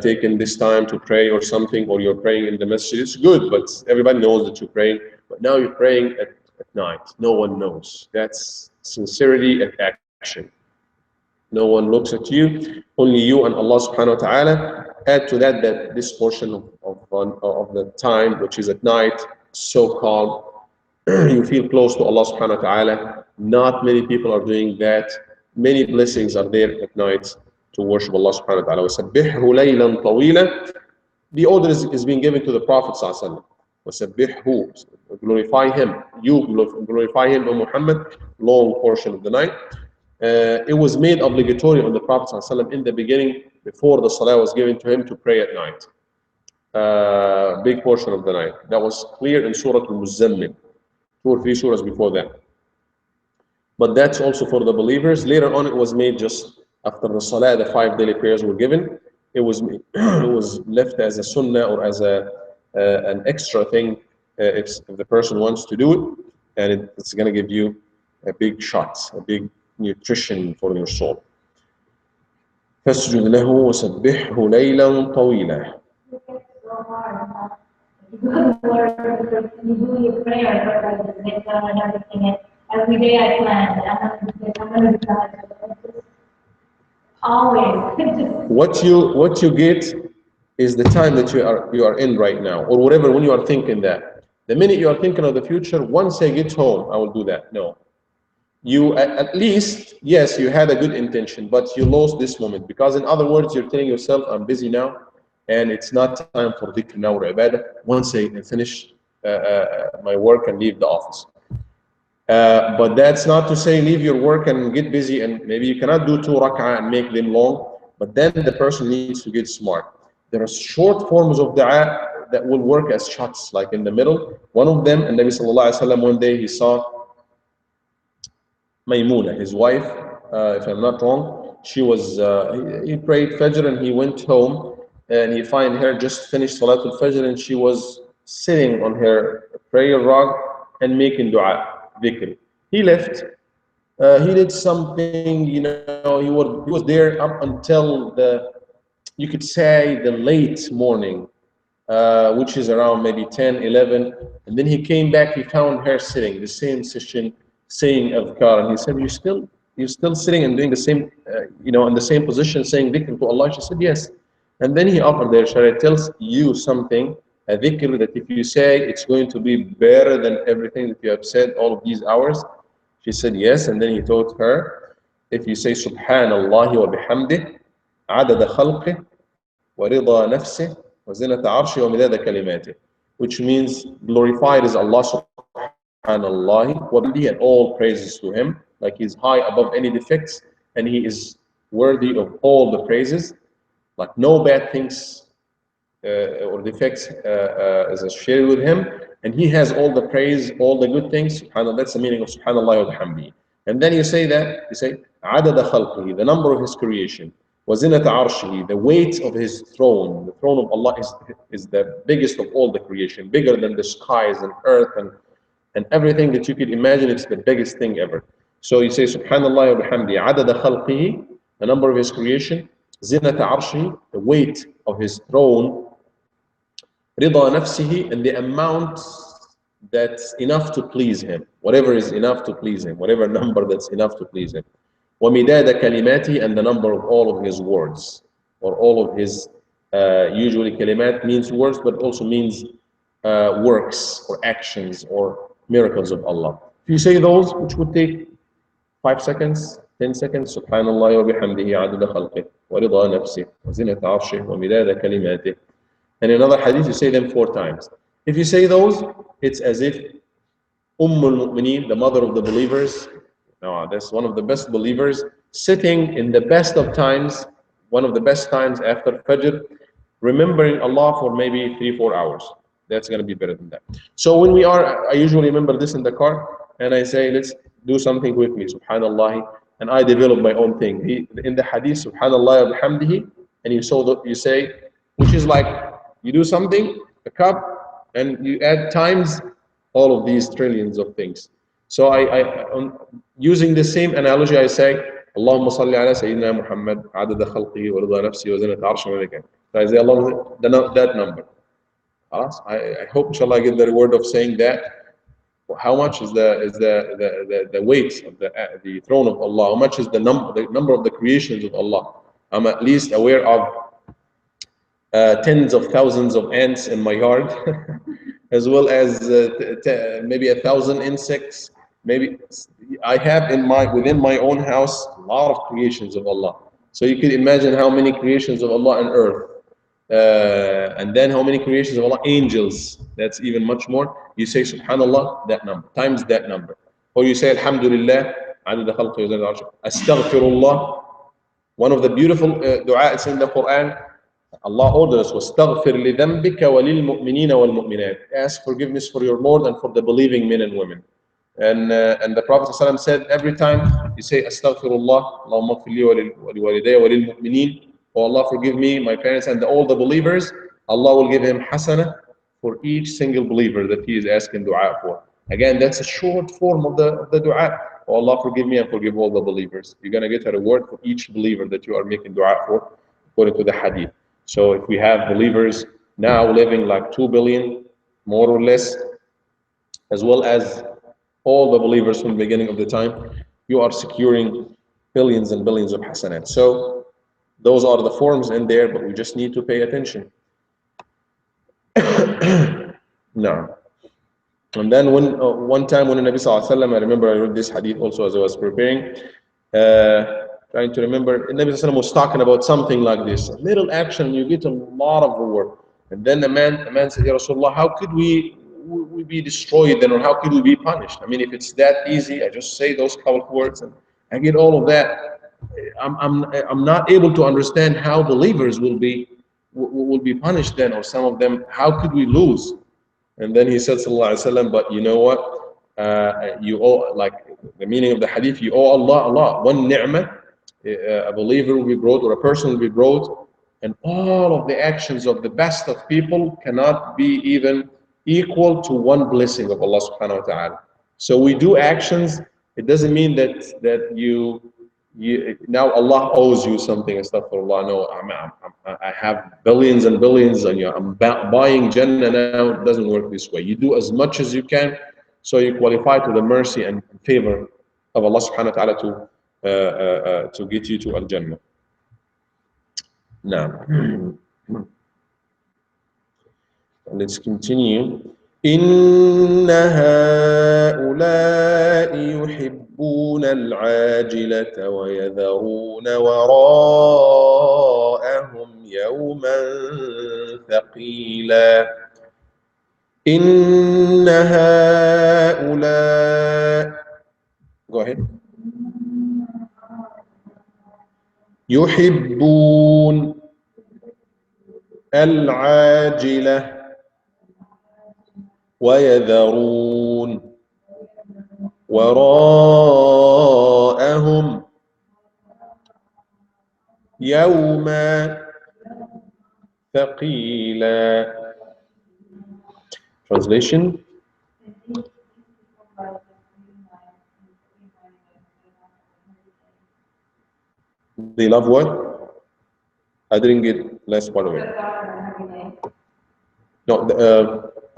taking this time to pray or something, or you're praying in the masjid. It's good, but everybody knows that you're praying. But now you're praying at night. No one knows. That's sincerity and action. No one looks at you, only you and Allah subhanahu wa ta'ala. Add to that this portion of the time, which is at night, so calm. You feel close to Allah subhanahu wa ta'ala. Not many people are doing that. Many blessings are there at night to worship Allah subhanahu wa ta'ala. وَسَبِّحْهُ لَيْلًا طَوِيلًا. The order is being given to the Prophet sallallahu alaihi wasallam. Glorify him. You glorify him, O Muhammad, long portion of the night. It was made obligatory on the Prophet ﷺ in the beginning, before the salah was given to him, to pray at night. Big portion of the night. That was clear in Surat Al-Muzammil, 2 or 3 surahs before that. But that's also for the believers. Later on, it was made just after the salah, the 5 daily prayers were given. It was left as a sunnah or as an extra thing if the person wants to do it, and it's going to give you a big shot, a big nutrition for your soul. فاسجد له وسبحه ليلا طويلا. You do your prayer, and everything. And every day I plan, I'm going to do that. Always. What you get is the time that you are in right now, or whatever. When you are thinking that, the minute you are thinking of the future, once I get home, I will do that. No. You at least, yes, you had a good intention, but you lost this moment, because in other words, you're telling yourself, I'm busy now, and it's not time for dhikr now or ibadah. Once I finish my work and leave the office. But that's not to say leave your work and get busy, and maybe you cannot do 2 rak'ah and make them long, but then the person needs to get smart. There are short forms of dua that will work as shots, like in the middle. One of them, and Nabi sallallahu alaihi wasallam, one day he saw Maymuna, his wife, if I'm not wrong, she was, he prayed Fajr and he went home, and he find her just finished Salatul Fajr, and she was sitting on her prayer rug and making dua, dhikr. He left, He did something, he was there up until you could say the late morning, which is around maybe 10, 11. And then he came back, he found her sitting, the same session, saying adhkar. And he said, you're still sitting and doing the same, in the same position, saying dhikr to Allah? She said, yes. And then he offered her, shall I tell you something, a dhikr that if you say, it's going to be better than everything that you have said all of these hours? She said, yes. And then he told her, if you say, Subhanallah wa bihamdih, عدد خلقه ورضا نفسه وزنة عرشه ومداد كلماته, which means glorified is Allah subhanallah wa bihamdihi, and all praises to him, like he's high above any defects and he is worthy of all the praises, like no bad things or defects is associated with him, and he has all the praise, all the good things. Subhanallah, that's the meaning of Subhanallah wa bihamdihi. And then you say that, you say, عدد خلقه, the number of his creation, وزنة عرشه, the weight of his throne. The throne of Allah is the biggest of all the creation, bigger than the skies and earth and everything that you could imagine. It's the biggest thing ever. So you say, Subhanallah wa bihamdihi, عدد خلقه, the number of his creation, زنة عرشه, the weight of his throne, رضا نفسه, and the amount that's enough to please him, whatever is enough to please him, whatever number that's enough to please him. ومداد كلماته, and the number of all of his words, or all of his, usually kalimat means words, but also means works or actions or miracles of Allah. If you say those, which would take 5 seconds, 10 seconds, Subhanallah wa bihamdihi عدد خلقه ورضا نفسه وزنة عرشه ومداد كلماته. And in another hadith, you say them 4 times. If you say those, it's as if al-Mu'mineen, the mother of the believers, now that's one of the best believers, sitting in the best of times, one of the best times after Fajr, remembering Allah for maybe 3-4 hours. That's going to be better than that. So when I usually remember this in the car, and I say, let's do something quickly, Subhanallah, and I develop my own thing. In the hadith, Subhanallah wa bihamdihi, and you say, which is like, you do something, a cup, and you add times all of these trillions of things. So using the same analogy, I say, Allahumma salli ala Sayyidina Muhammad, adada khalqihi wa rida nafsi wa zinat arshi wa malaikatihi. So I say, that number. I hope, inshallah, I get the reward of saying that. How much is the weight of the throne of Allah? How much is the number of the creations of Allah? I'm at least aware of tens of thousands of ants in my yard, as well as maybe 1,000 insects. Maybe I have within my own house a lot of creations of Allah. So you could imagine how many creations of Allah on earth, and then how many creations of Allah, angels. That's even much more. You say Subhanallah, that number times that number, or you say Alhamdulillah, Astaghfirullah. One of the beautiful du'as in the Quran, Allah orders us, وَاسْتَغْفِرْ لِذَنْبِكَ وَلِلْمُؤْمِنِينَ وَالْمُؤْمِنَاتِ. Ask forgiveness for your Lord and for the believing men and women. And the Prophet ﷺ said, every time you say Astaghfirullah, Allahumma gfir li wa liwalidayya wa lilmu'minin, oh Allah, forgive me, my parents, and all the believers, Allah will give him hasana for each single believer that he is asking dua for. Again, that's a short form of the dua. Oh Allah, forgive me and forgive all the believers. You're going to get a reward for each believer that you are making dua for, according to the hadith. So if we have believers now living like 2 billion, more or less, as well as all the believers from the beginning of the time, you are securing billions and billions of hasanat. So those are the forms in there, but we just need to pay attention. No. And then one time when the Nabi Sallallahu Alaihi Wasallam, I remember I read this hadith also as I was preparing, trying to remember, the Nabi Sallallahu Alaihi Wasallam was talking about something like this. A little action, you get a lot of reward. And then the man said, Ya Rasulullah, how could we be destroyed then, or how could we be punished? I mean, if it's that easy, I just say those couple of words and I get all of that. I'm not able to understand how believers will be punished then, or some of them, how could we lose? And then he said, Sallallahu Alaihi Wasallam, but you know what? You owe, like the meaning of the hadith, you owe Allah one ni'mah. A believer will be brought, or a person will be brought, and all of the actions of the best of people cannot be even equal to one blessing of Allah subhanahu wa ta'ala. So we do actions It doesn't mean that you now Allah owes you something. Astaghfirullah. No, I have billions and billions, and I'm buying Jannah now. It doesn't work this way. You do as much as you can, so you qualify to the mercy and favor of Allah Subhanahu wa Taala to get you to Al Jannah. Now, let's continue. إن هؤلاء يحبون العاجلة ويذرون وراءهم يوما ثقيلا إن هؤلاء go ahead يحبون العاجلة ويذرون وراءهم يوما ثقيلا. Translation. They love what? I didn't get last part of it. No,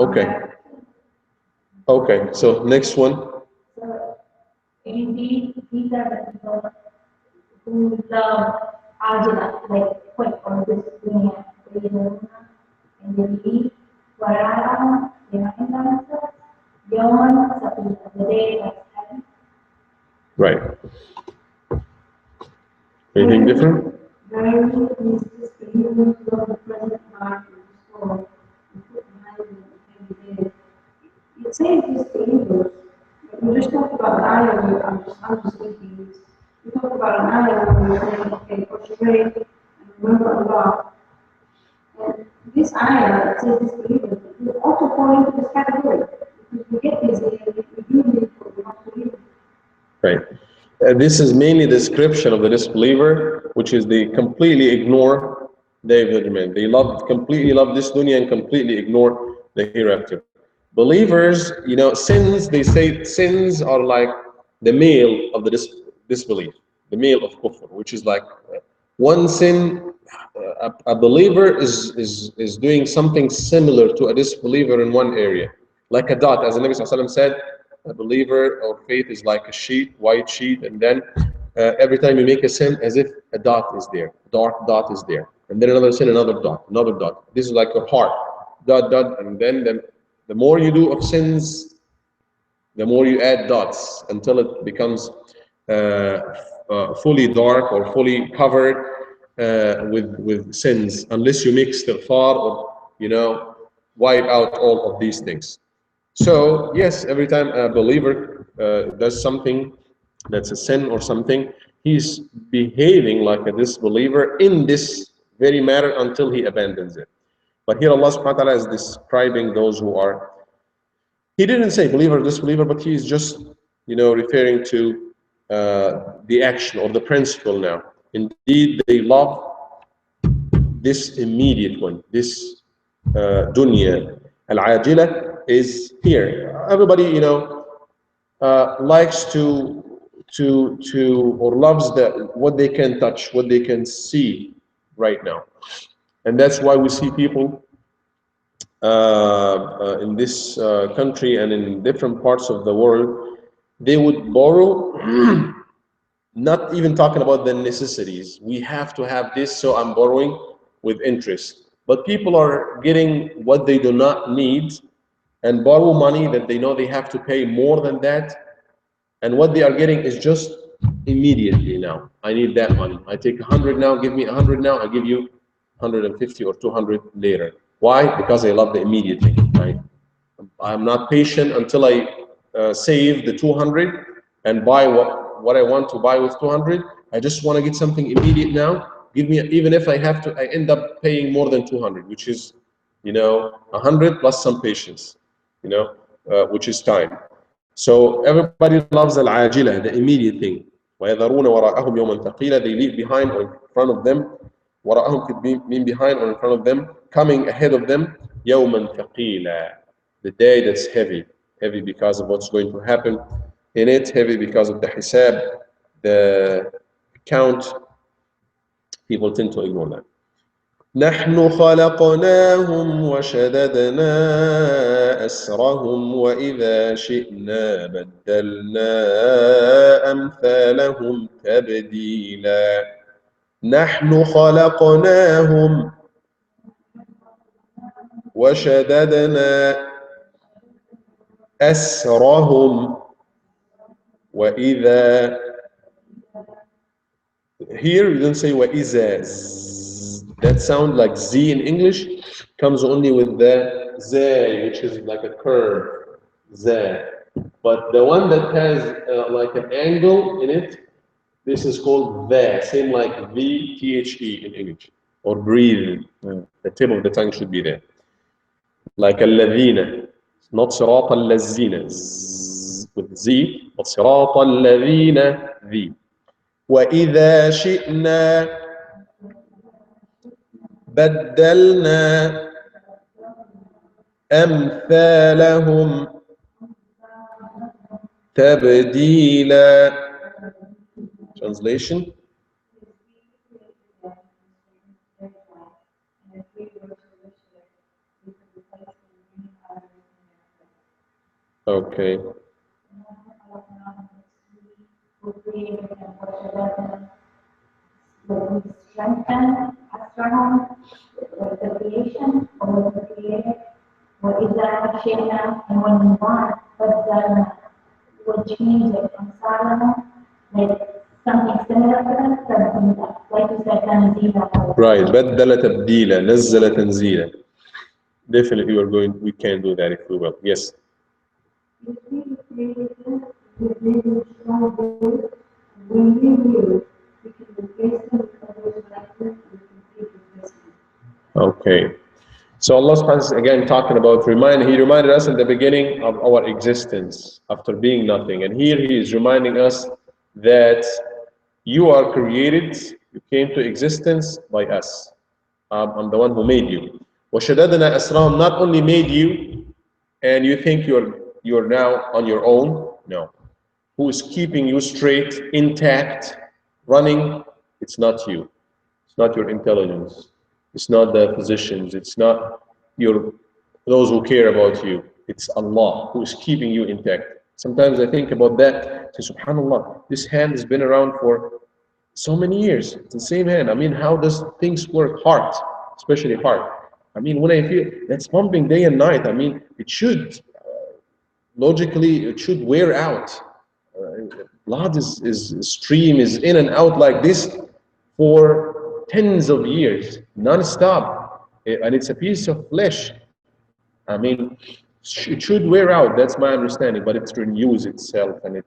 okay. Okay, so next one. So, indeed, these are the people who love Ajila, like quick on this dunya, and they leave Wara'ahum, behind themselves, Yawan, the day of heaven. Right. Anything different? Verily, is this believers of the present time in this world, and put behind them every day. It says these believers, but we just talked about an ayah where I'm just thinking this. We talked about an ayah where we were saying, okay, portray and remember Allah. And this ayah, it says these believers, we also fall into this category. Because we get these ayahs, we do need for we have to leave. Right. This is mainly the description of the disbeliever, which is they completely ignore the judgment. They completely love this dunya and completely ignore the hereafter. Believers, sins, they say sins are like the male of the disbelief, the male of kufr, which is like one sin, a believer is doing something similar to a disbeliever in one area, like a dot, as the Nabi Sallallahu Alaihi Wasallam said. A believer or faith is like a sheet, white sheet, and then every time you make a sin, as if a dot is there, dark dot is there, and then another sin, another dot, another dot. This is like your heart, dot, dot, and then the more you do of sins, the more you add dots until it becomes fully dark or fully covered with sins, unless you make istighfar or wipe out all of these things. So yes, every time a believer does something that's a sin or something, he's behaving like a disbeliever in this very matter until he abandons it. But here Allah subhanahu wa ta'ala is describing those who are, he didn't say believer or disbeliever, but he's just referring to the action or the principle now. Indeed, they love this immediate one, this dunya. Al-ajila is here. Everybody, likes to or loves what they can touch, what they can see right now, and that's why we see people in this country and in different parts of the world. They would borrow, not even talking about the necessities. We have to have this, so I'm borrowing with interest. But people are getting what they do not need and borrow money that they know they have to pay more than that. And what they are getting is just immediately now. I need that money. I take 100 now, give me 100 now, I give you 150 or 200 later. Why? Because I love the immediate thing, right? I'm not patient until I save the 200 and buy what I want to buy with 200. I just want to get something immediate now. Give me, even if I end up paying more than 200, which is, 100 plus some patience, which is time. So everybody loves al-ajila, the immediate thing. وَيَذَرُونَ وَرَاءَهُمْ يَوْمًا ثَقِيلًا. They leave behind or in front of them. وَرَاءَهُم could mean behind or in front of them. Coming ahead of them. يَوْمًا ثَقِيلًا. The day that's heavy because of what's going to happen in it, heavy because of the hisab, the count. People tend to ignore that. نحن خلقناهم وشددنا أسرهم وإذا شئنا بدلنا أمثالهم تبديلا. نحن خلقناهم وشددنا أسرهم وإذا. Here you don't say وإذا. That sound like Z in English comes only with the Z, which is like a curve, Z. But the one that has like an angle in it, this is called the, same like VTHE in English, or breathe. The tip of the tongue should be there. Like الذين, not صراط الذين with Z, but صراط الذين ذي. وإذا شئنا بدلنا أمثالهم تبديلا. Translation. Okay. Strengthen, external, the creation, or the creator, or is that a shade now? And when you want, but then would change it from silent, like something similar to that, something like you said, Tanzila. Right. بدل تبديلا, نزل تنزيلا. Definitely we can do that if we will. Yes. Okay. So Allah subhanahu wa ta'ala is again talking about He reminded us in the beginning of our existence after being nothing. And here He is reminding us that you are created, you came to existence by us. I'm the one who made you. وَشَدَدْنَا أَسْرَهُمْ, not only made you and you think you're now on your own. No. Who is keeping you straight, intact, running? It's not you. It's not your intelligence. It's not the physicians. It's not those who care about you. It's Allah who is keeping you intact. Sometimes I think about that. Say, subhanallah, this hand has been around for so many years. It's the same hand. I mean, how does things work? Heart, especially heart. I mean, when I feel that's pumping day and night, I mean, it should, logically, it should wear out. Blood stream is in and out like this for tens of years, non-stop. And it's a piece of flesh. I mean, it should wear out, that's my understanding, but it renews itself. And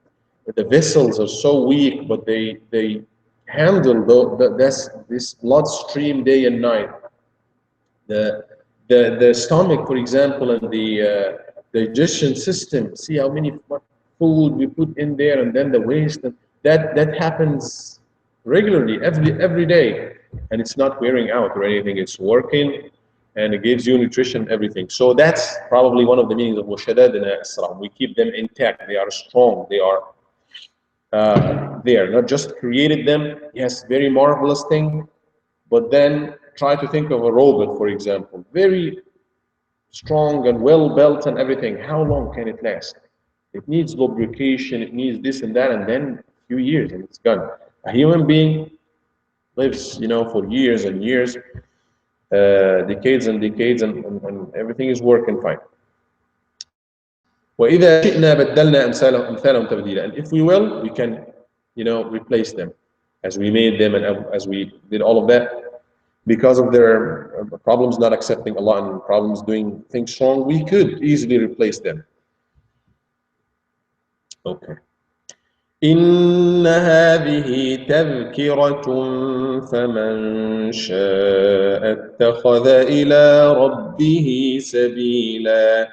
the vessels are so weak, but they handle this bloodstream day and night. The stomach, for example, and the digestion system. See how many food we put in there, and then the waste. And that happens regularly, every day, and it's not wearing out or anything. It's working, and it gives you nutrition, everything. So that's probably one of the meanings of وَشَدَدْنَا أَسْرَهُمْ. We keep them intact. They are strong. They are there. Not just created them. Yes, very marvelous thing. But then try to think of a robot, for example. Very strong and well built and everything. How long can it last? It needs lubrication, it needs this and that, and then a few years and it's gone. A human being lives, for years and years, decades and decades, and everything is working fine. وَإِذَا شِئْنَا بَدَّلْنَا أَمْثَالَهُمْ تَبْدِيلًا. And if we will, we can, replace them as we made them and as we did all of that. Because of their problems not accepting Allah and problems doing things wrong, we could easily replace them. Okay. إن هذه تذكرة فمن شاء اتخذ إلى ربه سبيلا.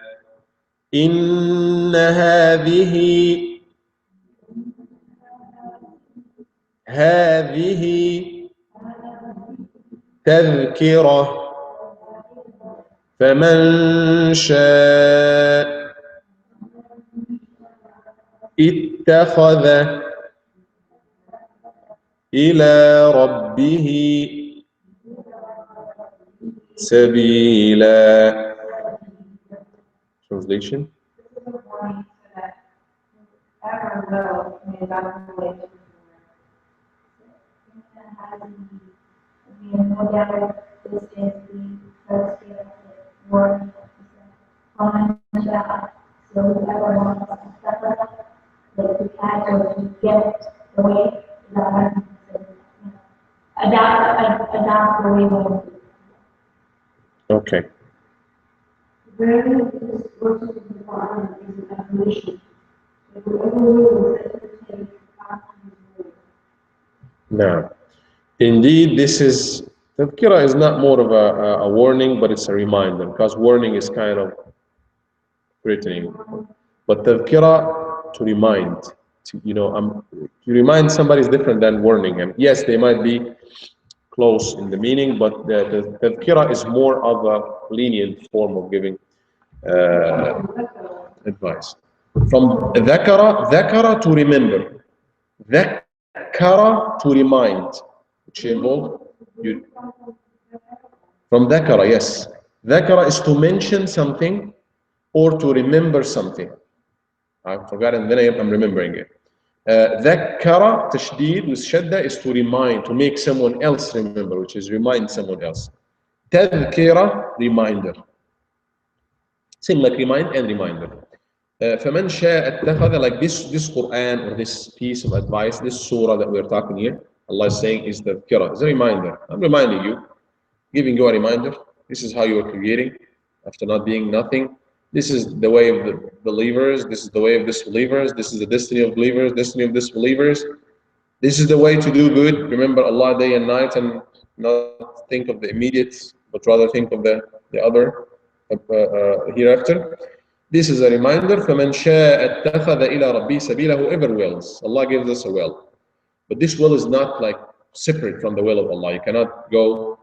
إن هذه تذكرة فمن شاء اتخذ إلى ربه سبيلا. Translation. Adapt the way we Okay. very this verse of the Bible is an admonition. That whoever will take after his word. Now, indeed, this is tadhkira is not more of a warning, but it's a reminder because warning is kind of threatening. But tadhkira to remind, to remind somebody is different than warning him. Yes, they might be close in the meaning, but the tadhkira is more of a lenient form of giving uh, advice. From dhakara to remember, dhakkara to remind, which involve you. From dhakara, yes. Dhakara is to mention something or to remember something. I've forgotten, then I'm remembering it. Dhakkara, tashdid with shadda is to remind, to make someone else remember, which is remind someone else. Tadhkira, reminder. Same like remind and reminder. فَمَنْ شَاءَ اتَّخَذَ, like this Quran or this piece of advice, this surah that we're talking here, Allah is saying is tadhkira, is a reminder. I'm reminding you, giving you a reminder. This is how you are creating after not being nothing. This is the way of the believers. This is the way of disbelievers. This is the destiny of believers, destiny of disbelievers. This is the way to do good. Remember Allah day and night and not think of the immediate, but rather think of the other hereafter. This is a reminder. فَمَنْ شَاءَ اتَّخَذَ إِلَى رَبِّهِ سَبِيلًا. Whoever wills. Allah gives us a will. But this will is not like separate from the will of Allah. You cannot go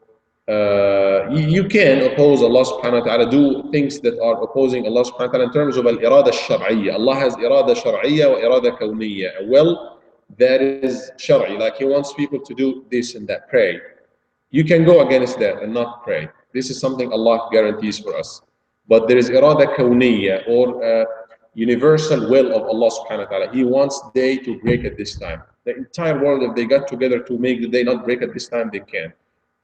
you can oppose Allah subhanahu wa ta'ala, do things that are opposing Allah subhanahu wa ta'ala in terms of al-irada al-shar'iyya. Allah has irada shar'iyya wa irada kawniyya. A will that is shar'i, like He wants people to do this and that, pray. You can go against that and not pray. This is something Allah guarantees for us. But there is irada kawniyya, or universal will of Allah subhanahu wa ta'ala. He wants day to break at this time. The entire world, if they got together to make the day not break at this time, they can.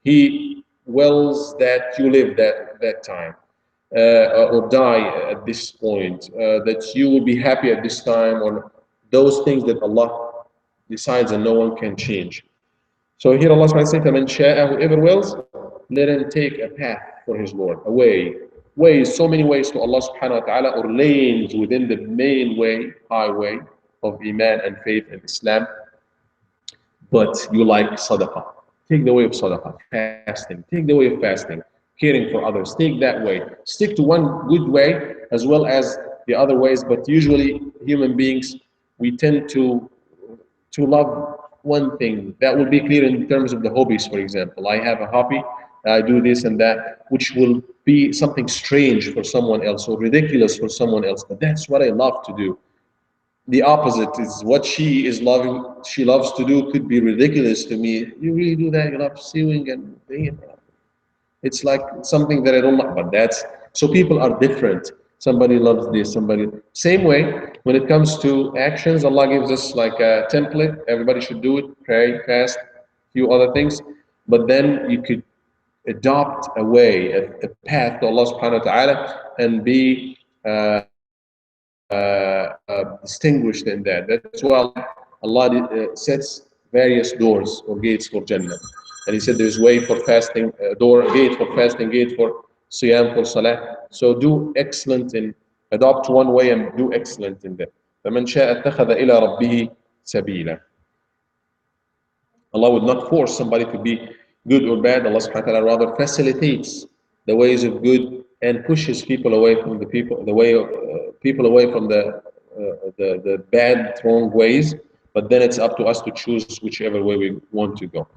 He wills that you live that time or die at this point, that you will be happy at this time, or those things that Allah decides and no one can change. So here Allah subhanahu wa ta'ala says, whoever wills, let him take a path for his Lord, a way. Ways, so many ways to Allah subhanahu wa ta'ala, or lanes within the main way, highway of Iman and faith and Islam. But you like sadaqah. Take the way of sadaqah, fasting. Take the way of fasting, caring for others. Take that way. Stick to one good way as well as the other ways. But usually, human beings, we tend to love one thing. That will be clear in terms of the hobbies, for example. I have a hobby, I do this and that, which will be something strange for someone else or ridiculous for someone else. But that's what I love to do. The opposite is what she loves to do could be ridiculous to me. You really do that? You love sewing and it's like something that I don't like. But that's so people are different. Somebody loves this, somebody same way. When it comes to actions, Allah gives us like a template. Everybody should do it, pray, fast, few other things. But then you could adopt a way, a path to Allah subhanahu wa ta'ala and be distinguished in that. That's why Allah sets various doors or gates for Jannah. And He said there's way for fasting, door, gate for fasting, gate for siyam, for salah. So do excellent in, adopt one way and do excellent in that. فَمَنْ شَاءَ اتَّخَذَ إِلَى رَبِّهِ سَبِيلًا. Allah would not force somebody to be good or bad. Allah subhanahu wa ta'ala rather facilitates the ways of good and pushes people away from the way of people away from the bad, wrong ways. But then it's up to us to choose whichever way we want to go.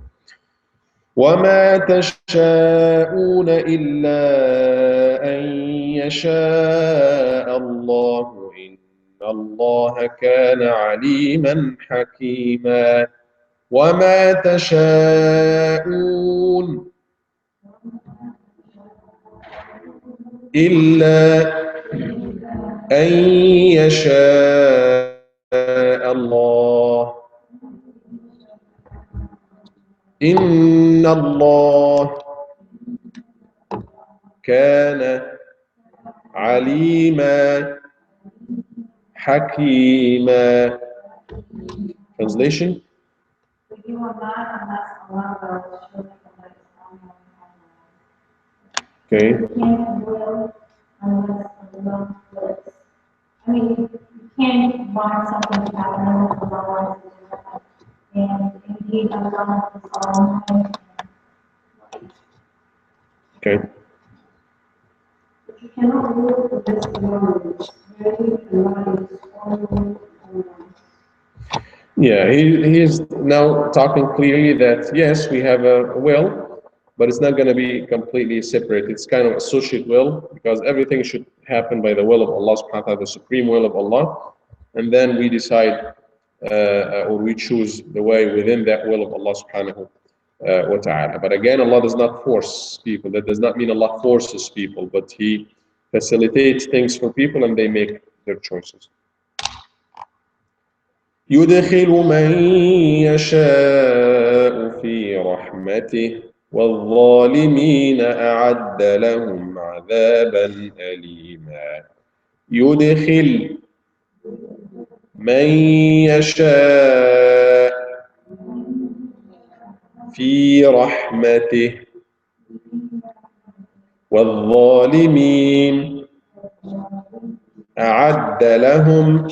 وَمَا تَشَاءُونَ إِلَّا أَن يَشَاءَ اللَّهُ الله كان عليما حكيما وما تشاءون إلا أن يشاء الله إن الله كان عليما حكيما. Translation. You are not unless Allah wills, surely Allah is all-knowing, all-knowing. Okay. You can't will unless Allah wills. I mean, you can't want something to happen unless Allah wants it to happen. And indeed, Allah is all-knowing. Okay. But you cannot rule for this alone. Really, Allah is all-knowing, all-knowing. Yeah, he is now talking clearly that yes, we have a will, but it's not going to be completely separate. It's kind of associate will because everything should happen by the will of Allah subhanahu wa ta'ala, the supreme will of Allah, and then we decide or we choose the way within that will of Allah subhanahu wa ta'ala. But again, Allah does not force people. That does not mean Allah forces people, but He facilitates things for people and they make their choices. يدخل من يشاء في رحمته والظالمين أعد لهم عذابا أليما. يدخل من يشاء في رحمته والظالمين أعد لهم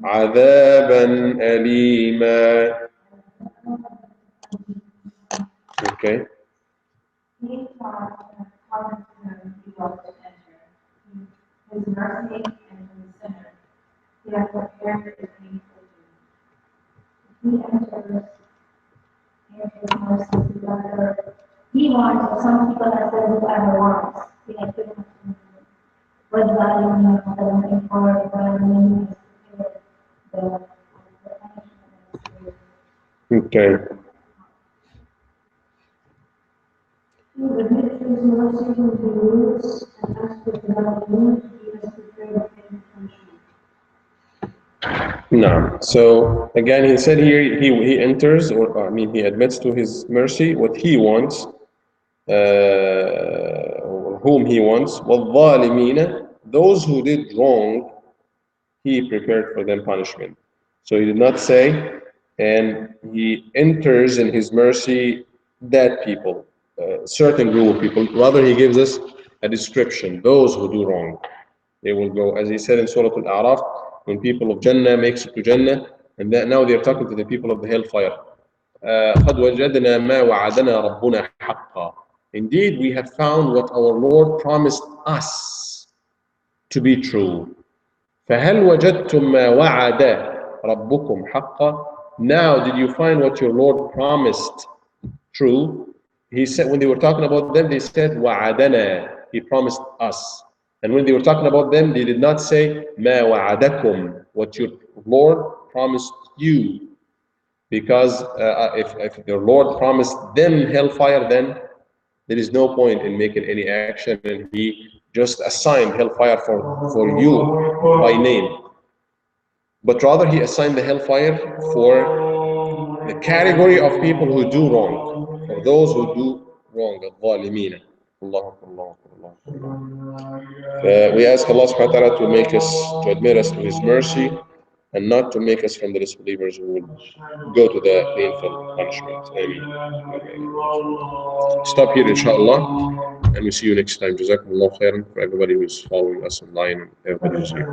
عذابا أليما. Okay. He taught and pardoned him he was to enter. His mercy and his sinner. He has prepared a clean for you. He enters and his mercy whoever he wants, or some people have said whoever wants. He has given us was valuing of the looking forward to valuing the punishment. Okay. He would admit his mercy to the rules and ask for the valuing, he has prepared a clean punishment. No. So again, he said here he enters, or I mean, he admits to his mercy what he wants, or whom he wants. وَالظَّالِمِينَ, those who did wrong, he prepared for them punishment. So he did not say, and he enters in his mercy that people, certain group of people. Rather, he gives us a description. Those who do wrong, they will go, as he said in Surah Al-A'raf, when people of Jannah makes it to Jannah, and that now they're talking to the people of the hellfire. قد وجدنا ما وعدنا ربنا حقا. Indeed, we have found what our Lord promised us to be true. فهل وجدتم ما وعد ربكم حقا? Now, did you find what your Lord promised true? He said, when they were talking about them, they said وعدنا. He promised us. And when they were talking about them, they did not say ما وعدكم, what your Lord promised you. Because if your Lord promised them hellfire, then there is no point in making any action, and He just assigned hellfire for you by name. But rather, He assigned the hellfire for the category of people who do wrong, for those who do wrong, الظالمين. Allah, Allah, Allah. We ask Allah subhanahu wa ta'ala to make us, to admit us to His mercy, and not to make us from the disbelievers who will go to the painful punishment. Ameen. Stop here, inshallah, and we see you next time. Jazakumullah khairan for everybody who's following us online and everybody who's here.